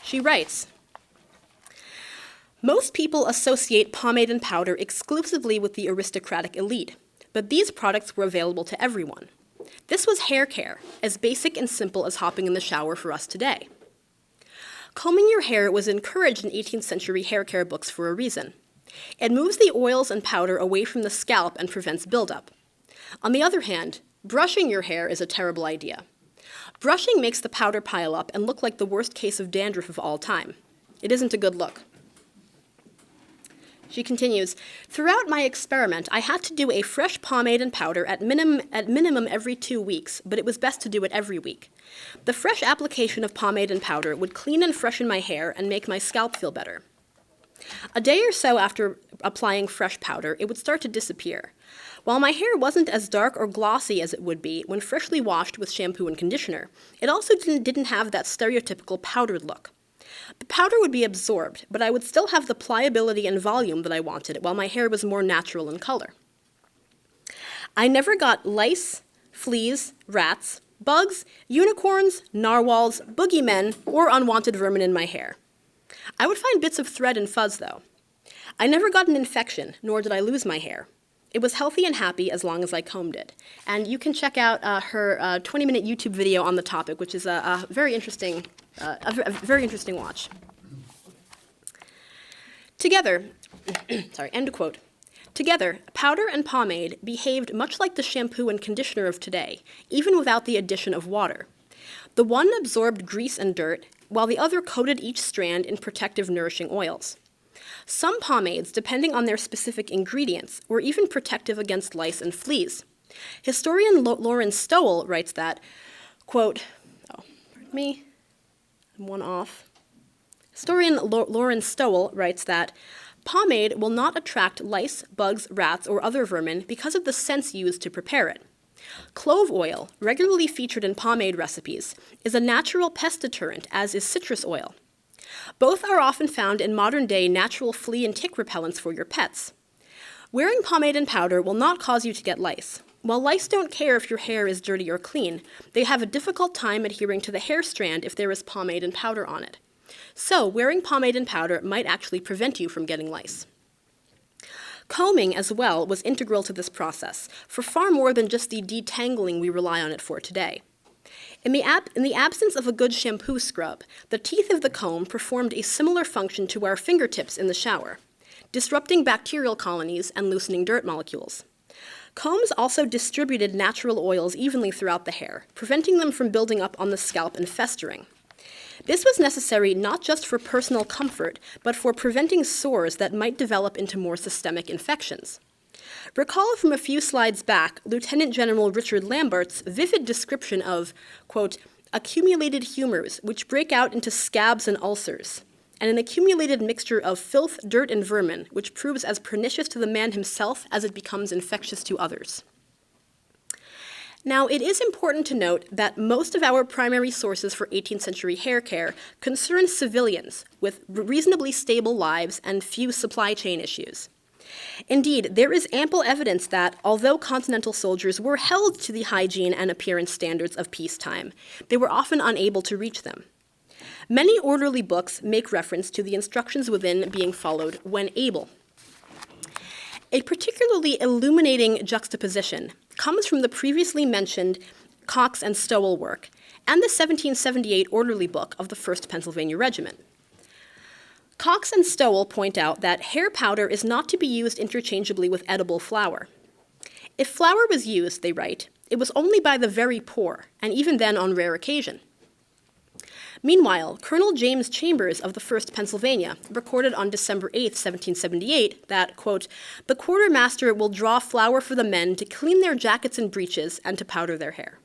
She writes, "Most people associate pomade and powder exclusively with the aristocratic elite, but these products were available to everyone. This was hair care, as basic and simple as hopping in the shower for us today. Combing your hair was encouraged in 18th century hair care books for a reason. It moves the oils and powder away from the scalp and prevents buildup. On the other hand, brushing your hair is a terrible idea. Brushing makes the powder pile up and look like the worst case of dandruff of all time. It isn't a good look." She continues, "Throughout my experiment, I had to do a fresh pomade and powder at minimum every 2 weeks, but it was best to do it every week. The fresh application of pomade and powder would clean and freshen my hair and make my scalp feel better. A day or so after applying fresh powder, it would start to disappear. While my hair wasn't as dark or glossy as it would be when freshly washed with shampoo and conditioner, it also didn't have that stereotypical powdered look. The powder would be absorbed, but I would still have the pliability and volume that I wanted, while my hair was more natural in color. I never got lice, fleas, rats, bugs, unicorns, narwhals, boogeymen, or unwanted vermin in my hair. I would find bits of thread and fuzz, though. I never got an infection, nor did I lose my hair. It was healthy and happy as long as I combed it. And you can check out her 20-minute YouTube video on the topic, which is a very interesting watch. Together, end quote. Together, powder and pomade behaved much like the shampoo and conditioner of today, even without the addition of water. The one absorbed grease and dirt, while the other coated each strand in protective, nourishing oils. Some pomades, depending on their specific ingredients, were even protective against lice and fleas. Historian Lauren Stowell writes that, quote, Historian Lauren Stowell writes that, pomade will not attract lice, bugs, rats, or other vermin because of the scents used to prepare it. Clove oil, regularly featured in pomade recipes, is a natural pest deterrent, as is citrus oil. Both are often found in modern-day natural flea and tick repellents for your pets. Wearing pomade and powder will not cause you to get lice. While lice don't care if your hair is dirty or clean, they have a difficult time adhering to the hair strand if there is pomade and powder on it. So, wearing pomade and powder might actually prevent you from getting lice. Combing, as well, was integral to this process, for far more than just the detangling we rely on it for today. In the absence of a good shampoo scrub, the teeth of the comb performed a similar function to our fingertips in the shower, disrupting bacterial colonies and loosening dirt molecules. Combs also distributed natural oils evenly throughout the hair, preventing them from building up on the scalp and festering. This was necessary not just for personal comfort, but for preventing sores that might develop into more systemic infections. Recall from a few slides back Lieutenant General Richard Lambert's vivid description of, quote, accumulated humors which break out into scabs and ulcers, and an accumulated mixture of filth, dirt, and vermin which proves as pernicious to the man himself as it becomes infectious to others. Now, it is important to note that most of our primary sources for 18th century hair care concern civilians with reasonably stable lives and few supply chain issues. Indeed, there is ample evidence that, although Continental soldiers were held to the hygiene and appearance standards of peacetime, they were often unable to reach them. Many orderly books make reference to the instructions within being followed when able. A particularly illuminating juxtaposition comes from the previously mentioned Cox and Stowell work and the 1778 orderly book of the 1st Pennsylvania Regiment. Cox and Stowell point out that hair powder is not to be used interchangeably with edible flour. If flour was used, they write, it was only by the very poor, and even then on rare occasion. Meanwhile, Colonel James Chambers of the 1st Pennsylvania recorded on December 8, 1778, that, quote, the quartermaster will draw flour for the men to clean their jackets and breeches and to powder their hair.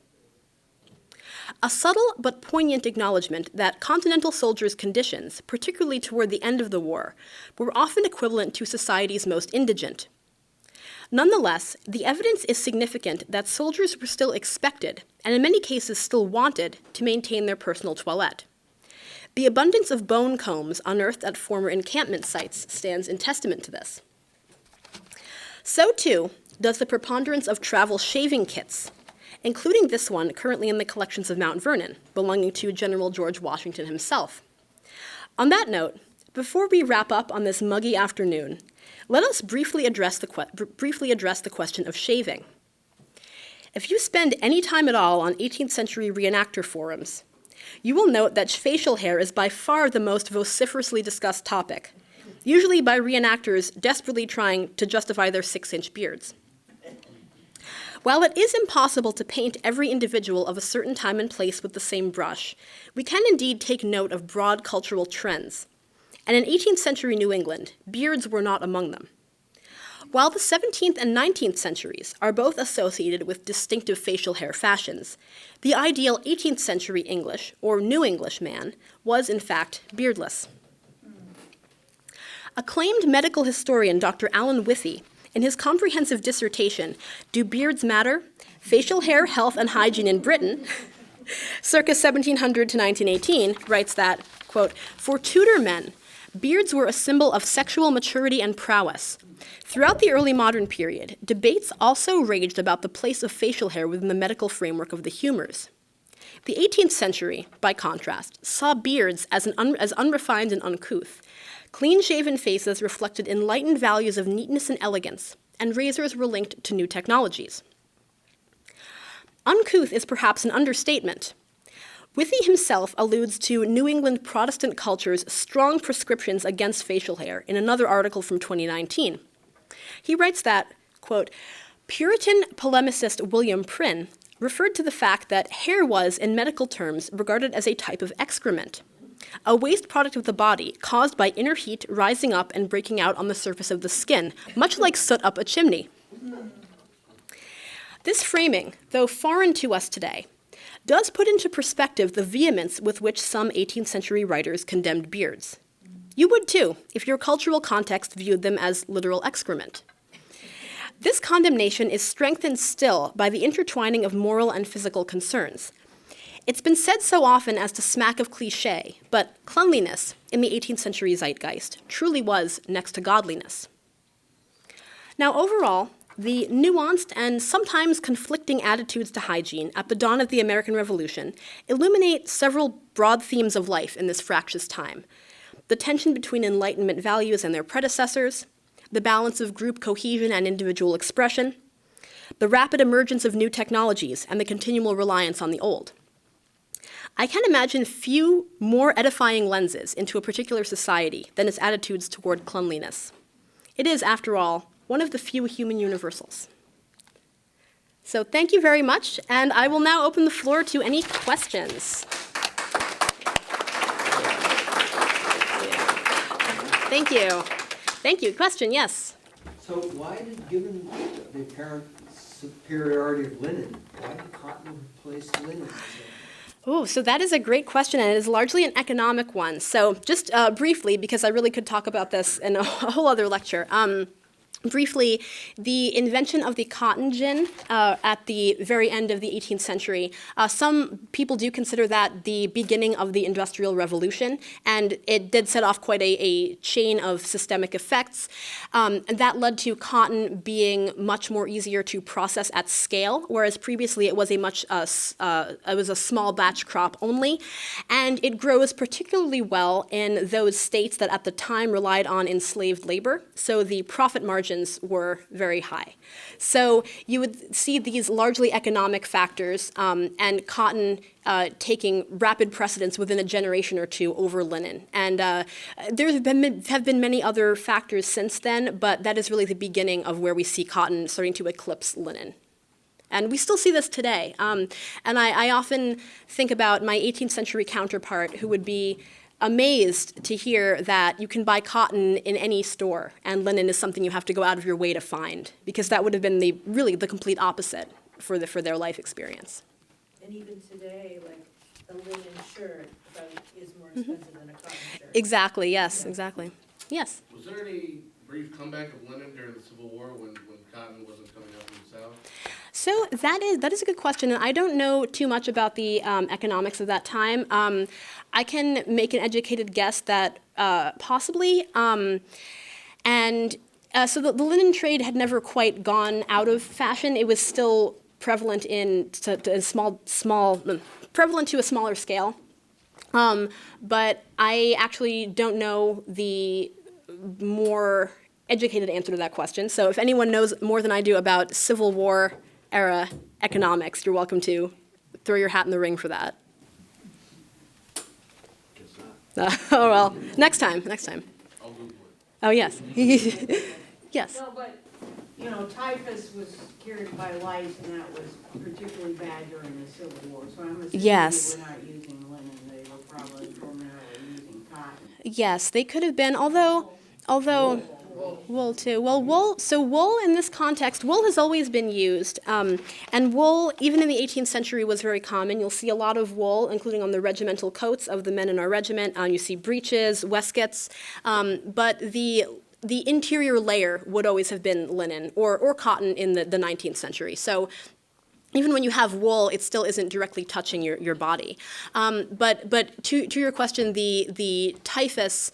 A subtle but poignant acknowledgement that Continental soldiers' conditions, particularly toward the end of the war, were often equivalent to society's most indigent. Nonetheless, the evidence is significant that soldiers were still expected, and in many cases still wanted, to maintain their personal toilette. The abundance of bone combs unearthed at former encampment sites stands in testament to this. So, too, does the preponderance of travel shaving kits, including this one currently in the collections of Mount Vernon, belonging to General George Washington himself. On that note, before we wrap up on this muggy afternoon, let us briefly address the question of shaving. If you spend any time at all on 18th century reenactor forums, you will note that facial hair is by far the most vociferously discussed topic, usually by reenactors desperately trying to justify their 6-inch beards. While it is impossible to paint every individual of a certain time and place with the same brush, we can indeed take note of broad cultural trends. And in 18th century New England, beards were not among them. While the 17th and 19th centuries are both associated with distinctive facial hair fashions, the ideal 18th century English, or New English man, was in fact beardless. Acclaimed medical historian Dr. Alan Withy, in his comprehensive dissertation, Do Beards Matter? Facial Hair, Health, and Hygiene in Britain, circa 1700 to 1918, writes that, quote, for Tudor men, beards were a symbol of sexual maturity and prowess. Throughout the early modern period, debates also raged about the place of facial hair within the medical framework of the humors. The 18th century, by contrast, saw beards as unrefined and uncouth. Clean-shaven faces reflected enlightened values of neatness and elegance, and razors were linked to new technologies. Uncouth is perhaps an understatement. Withy himself alludes to New England Protestant culture's strong prescriptions against facial hair in another article from 2019. He writes that, quote, Puritan polemicist William Prynne referred to the fact that hair was, in medical terms, regarded as a type of excrement, a waste product of the body caused by inner heat rising up and breaking out on the surface of the skin, much like soot up a chimney. This framing, though foreign to us today, does put into perspective the vehemence with which some 18th century writers condemned beards. You would too, if your cultural context viewed them as literal excrement. This condemnation is strengthened still by the intertwining of moral and physical concerns. It's been said so often as to smack of cliché, but cleanliness in the 18th century zeitgeist truly was next to godliness. Now, overall, the nuanced and sometimes conflicting attitudes to hygiene at the dawn of the American Revolution illuminate several broad themes of life in this fractious time. The tension between Enlightenment values and their predecessors, the balance of group cohesion and individual expression, the rapid emergence of new technologies, and the continual reliance on the old. I can imagine few more edifying lenses into a particular society than its attitudes toward cleanliness. It is, after all, one of the few human universals. So thank you very much, and I will now open the floor to any questions. Thank you. Thank you. Question, yes? So why did, given the apparent superiority of linen, why did cotton replace linen? Oh, so that is a great question, and it is largely an economic one. So just briefly, because I really could talk about this in a whole other lecture. Briefly, the invention of the cotton gin at the very end of the 18th century, some people do consider that the beginning of the Industrial Revolution, and it did set off quite a chain of systemic effects. And that led to cotton being much more easier to process at scale, whereas previously it was a small batch crop only, and it grows particularly well in those states that at the time relied on enslaved labor, so the profit margins were very high. So you would see these largely economic factors and cotton taking rapid precedence within a generation or two over linen. And there have been many other factors since then, but that is really the beginning of where we see cotton starting to eclipse linen. And we still see this today. And I often think about my 18th century counterpart who would be amazed to hear that you can buy cotton in any store and linen is something you have to go out of your way to find, because that would have been really the complete opposite for their life experience. And even today, like the linen shirt is more expensive than a cotton shirt. Exactly, yes, exactly. Yes? Was there any brief comeback of linen during the Civil War when cotton wasn't coming out from the South? So that is a good question, and I don't know too much about the economics of that time. I can make an educated guess that possibly, so the linen trade had never quite gone out of fashion. It was still prevalent prevalent to a smaller scale. But I actually don't know the more educated answer to that question. So if anyone knows more than I do about Civil War era economics, you're welcome to throw your hat in the ring for that. Oh, well, next time. I'll Google it. Oh, yes. Yes. No, but, typhus was carried by lice, and that was particularly bad during the Civil War. So I'm assuming Yes. they were not using linen, they were probably primarily using cotton. Yes, they could have been, although Wool Wool too. Well, wool in this context, wool has always been used. And wool, even in the 18th century, was very common. You'll see a lot of wool, including on the regimental coats of the men in our regiment. You see breeches, waistcoats. But the interior layer would always have been linen or cotton in the 19th century. So even when you have wool, it still isn't directly touching your body. But to your question, the typhus,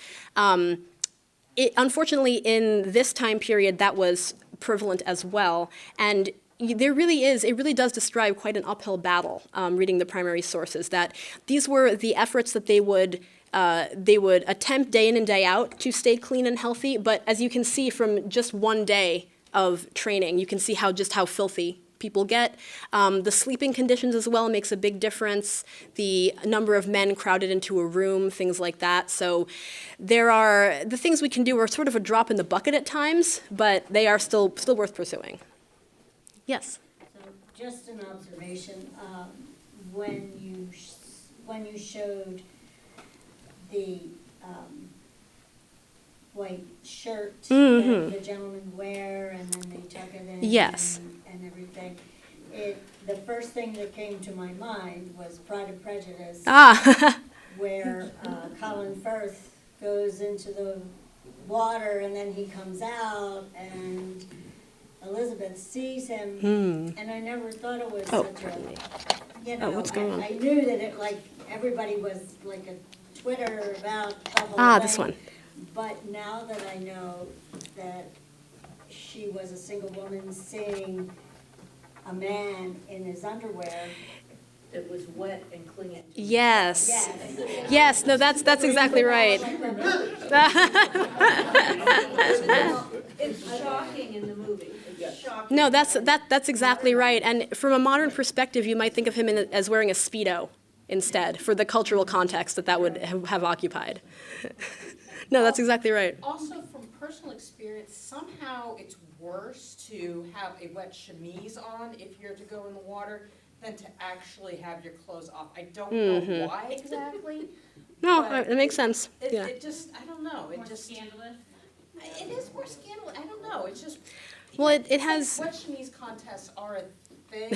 unfortunately, in this time period, that was prevalent as well. And it really does describe quite an uphill battle, reading the primary sources, that these were the efforts that they would attempt day in and day out to stay clean and healthy. But as you can see from just one day of training, you can see how filthy people get. The sleeping conditions as well makes a big difference. The number of men crowded into a room, things like that. So the things we can do are sort of a drop in the bucket at times, but they are still worth pursuing. Yes? So just an observation, when you showed the white shirt that the gentlemen wear and then they tuck it in Yes. and everything, the first thing that came to my mind was Pride and Prejudice, where Colin Firth goes into the water and then he comes out and Elizabeth sees him, and I never thought it was such a, what's going on? I knew that it, like, everybody was like a Twitter about the whole thing. This one. But now that I know that she was a single woman seeing a man in his underwear, it was wet and clean. Yes. Yes. Yes, no, that's exactly right. It's shocking in the movie. It's shocking. No, that's exactly right. And from a modern perspective, you might think of him as wearing a Speedo instead, for the cultural context that would have occupied. No, that's exactly right. Also, from personal experience, somehow it's worse to have a wet chemise on if you're to go in the water than to actually have your clothes off. I don't know why exactly. No, but it makes sense. Yeah. It just, I don't know. More scandalous. It is more scandalous. I don't know. It's just. Well, it it's has. Like wet chemise contests are a thing,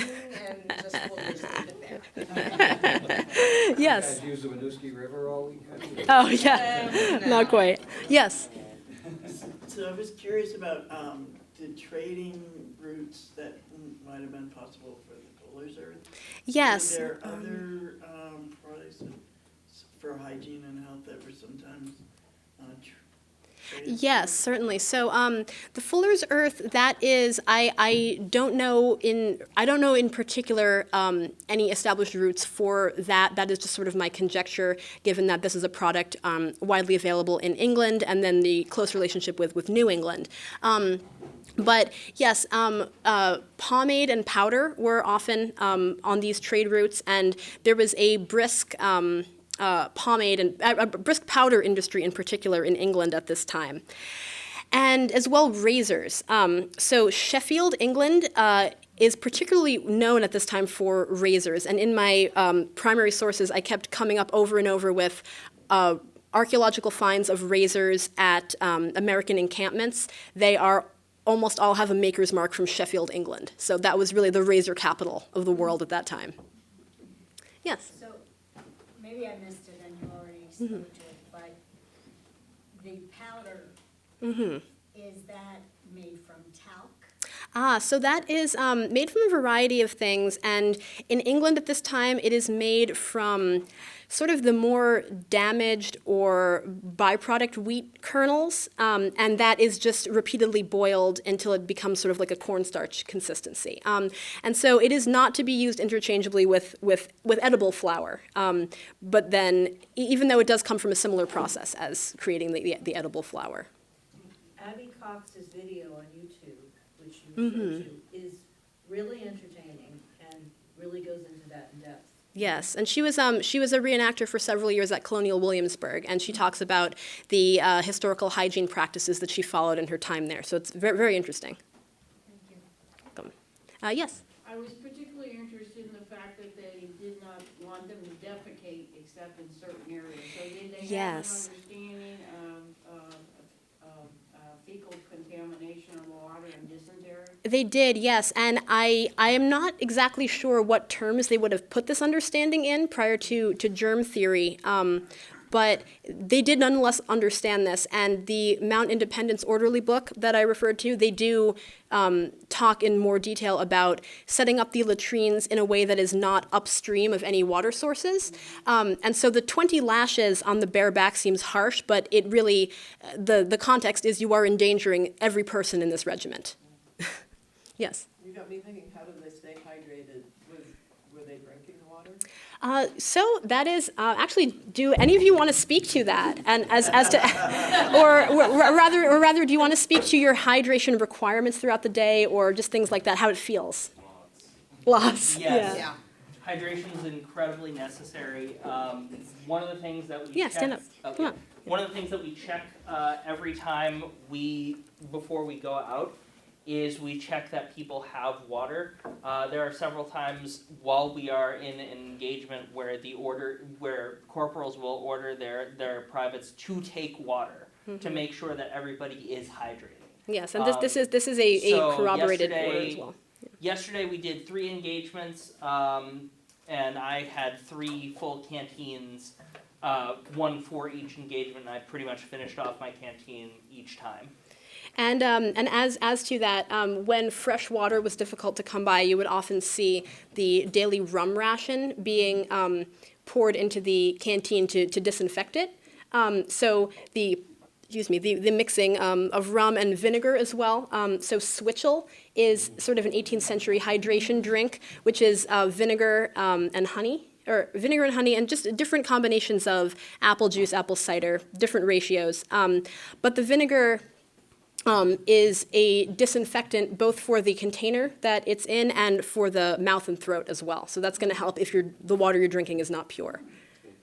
and just we'll just leave it there. Yes. Guys use the Winooski River all weekend? Oh, yeah. No. Not quite. Yes. So I was curious about the trading routes that might have been possible for the Fuller's Earth. Yes. Are there other products for hygiene and health that were sometimes traded? Yes, certainly. So the Fuller's Earth, that is, I don't know in particular any established routes for that. That is just sort of my conjecture, given that this is a product widely available in England, and then the close relationship with New England. But yes, pomade and powder were often on these trade routes, and there was a brisk pomade and a brisk powder industry in particular in England at this time. And as well, razors. So Sheffield, England, is particularly known at this time for razors. And in my primary sources, I kept coming up over and over with archaeological finds of razors at American encampments. They are almost all have a maker's mark from Sheffield, England. So that was really the razor capital of the world at that time. Yes? So maybe I missed it and you already spoke to it, but the powder, is that made from talc? So that is made from a variety of things, and in England at this time it is made from sort of the more damaged or byproduct wheat kernels, and that is just repeatedly boiled until it becomes sort of like a cornstarch consistency. And so it is not to be used interchangeably with edible flour, but then even though it does come from a similar process as creating the edible flour. Abby Cox's video on YouTube, which you referred to, is really entertaining and really goes into that in depth. Yes, and she was a reenactor for several years at Colonial Williamsburg, and she talks about the historical hygiene practices that she followed in her time there. So it's very, very interesting. Thank you. Welcome. Yes. I was particularly interested in the fact that they did not want them to defecate except in certain areas. So did they have an Yes. understanding of fecal and dysentery? They did, yes, and I am not exactly sure what terms they would have put this understanding in prior to germ theory, but they did nonetheless understand this, and the Mount Independence Orderly Book that I referred to, they do talk in more detail about setting up the latrines in a way that is not upstream of any water sources. And so the 20 lashes on the bare back seems harsh, but it really, the context is you are endangering every person in this regiment. Yes? You got me thinking, how do they stay hydrated? Were they drinking the water? So that is, actually, do any of you want to speak to that? And as to, or rather, do you want to speak to your hydration requirements throughout the day, or just things like that, how it feels? Lots. Yes. Yeah. Hydration is incredibly necessary. One of the things that we Yeah, check, stand up. Okay. Come on. One of the things that we check every time before we go out is we check that people have water. There are several times while we are in an engagement where where corporals will order their privates to take water to make sure that everybody is hydrated. Yes, and this is a So corroborated order as well. Yesterday we did 3 engagements, and I had 3 full canteens, 1 for each engagement, and I pretty much finished off my canteen each time. And as to that, when fresh water was difficult to come by, you would often see the daily rum ration being poured into the canteen to disinfect it. So the mixing of rum and vinegar as well. So switchel is sort of an 18th century hydration drink, which is vinegar and honey. Or vinegar and honey, and just different combinations of apple juice, apple cider, different ratios. But the vinegar is a disinfectant both for the container that it's in and for the mouth and throat as well. So that's going to help if the water you're drinking is not pure.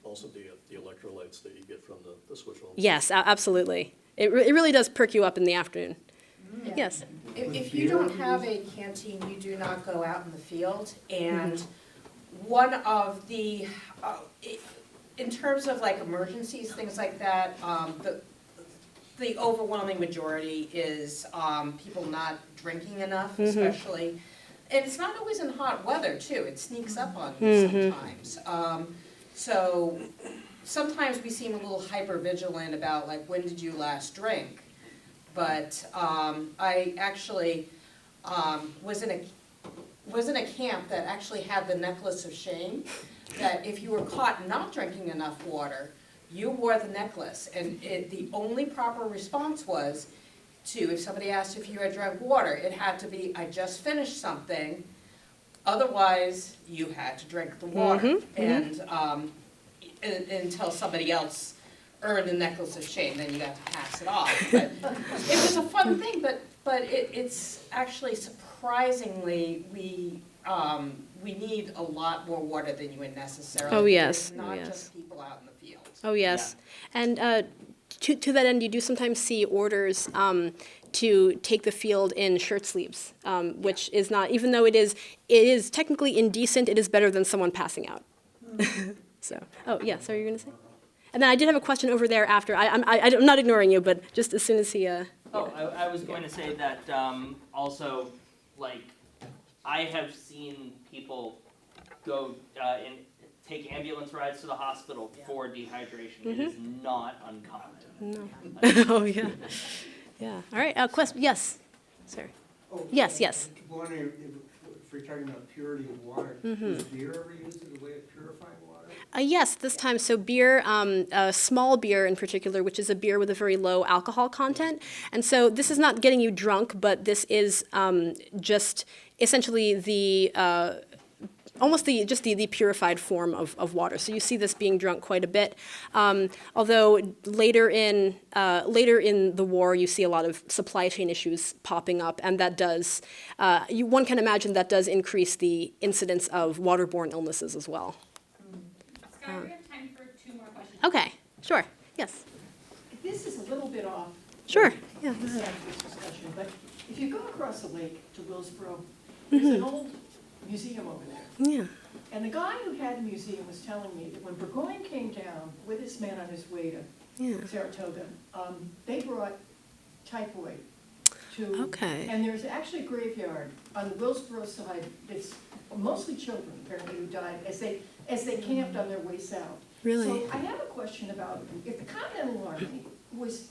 Also the electrolytes that you get from the switchel. Yes, absolutely. It really does perk you up in the afternoon. Yeah. Yes. If you don't have a canteen, you do not go out in the field, and one of the, in terms of like emergencies, things like that, the overwhelming majority is people not drinking enough, especially. And it's not always in hot weather, too. It sneaks up on you sometimes. So sometimes we seem a little hyper-vigilant about, like, when did you last drink? But I actually was in a camp that actually had the necklace of shame, that if you were caught not drinking enough water, you wore the necklace, and the only proper response was if somebody asked if you had drank water, it had to be, I just finished something, otherwise you had to drink the water. And until somebody else earned a necklace of shame, then you got to pass it off. But it was a fun thing, but it's actually surprisingly, we need a lot more water than you would necessarily. Oh, yes. It's not Oh, yes. just people out in the field. Oh, yes. And to that end, you do sometimes see orders to take the field in shirt sleeves, which is not, even though it is technically indecent, it is better than someone passing out. So, oh, yeah, sorry, you were going to say? And then I did have a question over there after. I'm not ignoring you, but just as soon as he... I was going to say that also, like, I have seen people go and take ambulance rides to the hospital for dehydration. It is not uncommon. No. Oh, yeah. Yeah. All right, question, yes, sir. Oh, Yes. I'm wondering if we're talking about purity of water, is beer ever used as a way of purifying water? Yes, this time. So beer, small beer in particular, which is a beer with a very low alcohol content. And so this is not getting you drunk, but this is just essentially almost the purified form of water. So you see this being drunk quite a bit. Although later in the war, you see a lot of supply chain issues popping up, and that does, one can imagine that does increase the incidence of waterborne illnesses as well. Skye, we have time for 2 more questions. Okay, sure, yes. This is a little bit off. Sure, yeah. the center of this discussion, but if you go across the lake to Willsboro, there's an old museum over there. Yeah. And the guy who had the museum was telling me that when Burgoyne came down with his men on his way to Saratoga, they brought typhoid to. Okay. And there's actually a graveyard on the Willsboro side that's mostly children apparently who died as they camped on their way south. Really? So I have a question about if the Continental Army was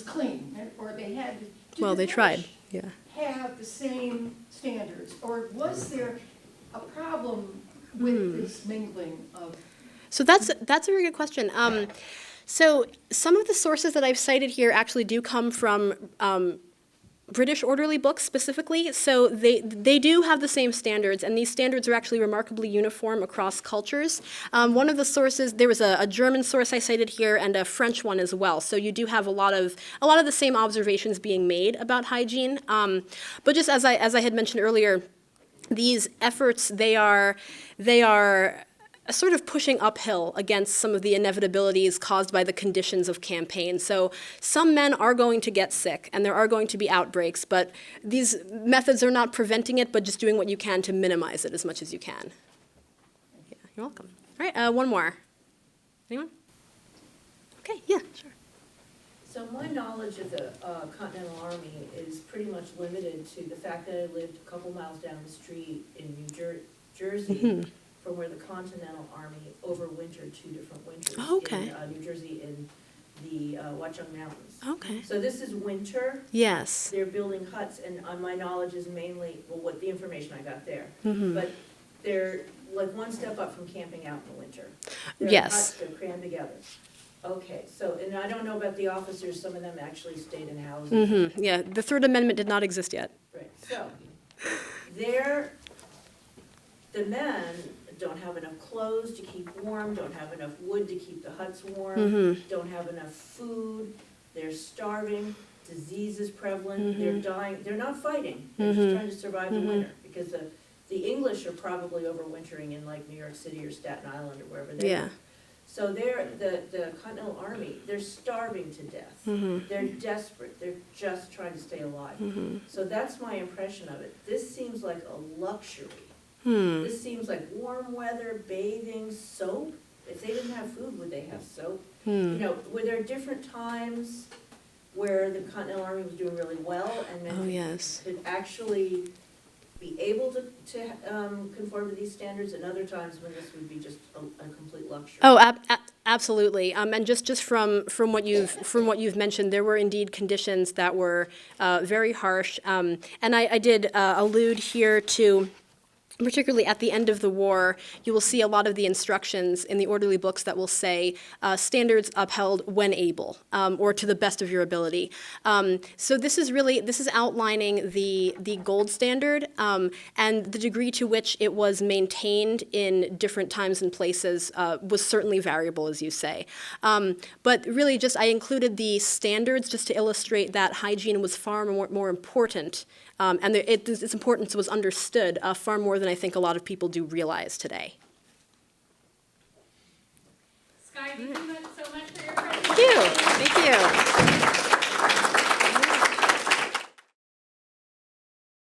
clean, or they had. Well, they tried, yeah. Have the same standards, or was there a problem with this mingling of? So that's a very good question. So some of the sources that I've cited here actually do come from British orderly books specifically. So they do have the same standards, and these standards are actually remarkably uniform across cultures. One of the sources, there was a German source I cited here and a French one as well. So you do have a lot of the same observations being made about hygiene. But just as I had mentioned earlier, these efforts, they are sort of pushing uphill against some of the inevitabilities caused by the conditions of campaign. So some men are going to get sick, and there are going to be outbreaks, but these methods are not preventing it, but just doing what you can to minimize it as much as you can. Yeah, you're welcome. All right, one more. Anyone? Okay, yeah, sure. So my knowledge of the Continental Army is pretty much limited to the fact that I lived a couple miles down the street in New Jersey, from where the Continental Army overwintered 2 different winters. Oh, okay. In New Jersey in the Watchung Mountains. Okay. So this is winter. Yes. They're building huts, and my knowledge is mainly, well, what the information I got there. But they're like one step up from camping out in the winter. They're Yes. huts, they're crammed together. Okay, so, and I don't know about the officers, some of them actually stayed in houses. Yeah, the Third Amendment did not exist yet. Right, so, the men don't have enough clothes to keep warm, don't have enough wood to keep the huts warm, don't have enough food, they're starving, disease is prevalent, they're dying, they're not fighting, they're just trying to survive the winter, because the English are probably overwintering in like New York City or Staten Island or wherever they are. So the Continental Army, they're starving to death. They're desperate, they're just trying to stay alive. So that's my impression of it. This seems like a luxury. This seems like warm weather, bathing, soap. If they didn't have food, would they have soap? You know, were there different times where the Continental Army was doing really well and men could actually be able to conform to these standards, and other times when this would be just a complete luxury? Oh, absolutely. And just from what you've mentioned, there were indeed conditions that were very harsh. And I did allude here to, particularly at the end of the war, you will see a lot of the instructions in the orderly books that will say standards upheld when able, or to the best of your ability. So this is outlining the gold standard, and the degree to which it was maintained in different times and places was certainly variable, as you say. But really, I included the standards just to illustrate that hygiene was far more important. And its importance was understood far more than I think a lot of people do realize today. Skye, thank you so much for your presentation. Thank you. Thank you.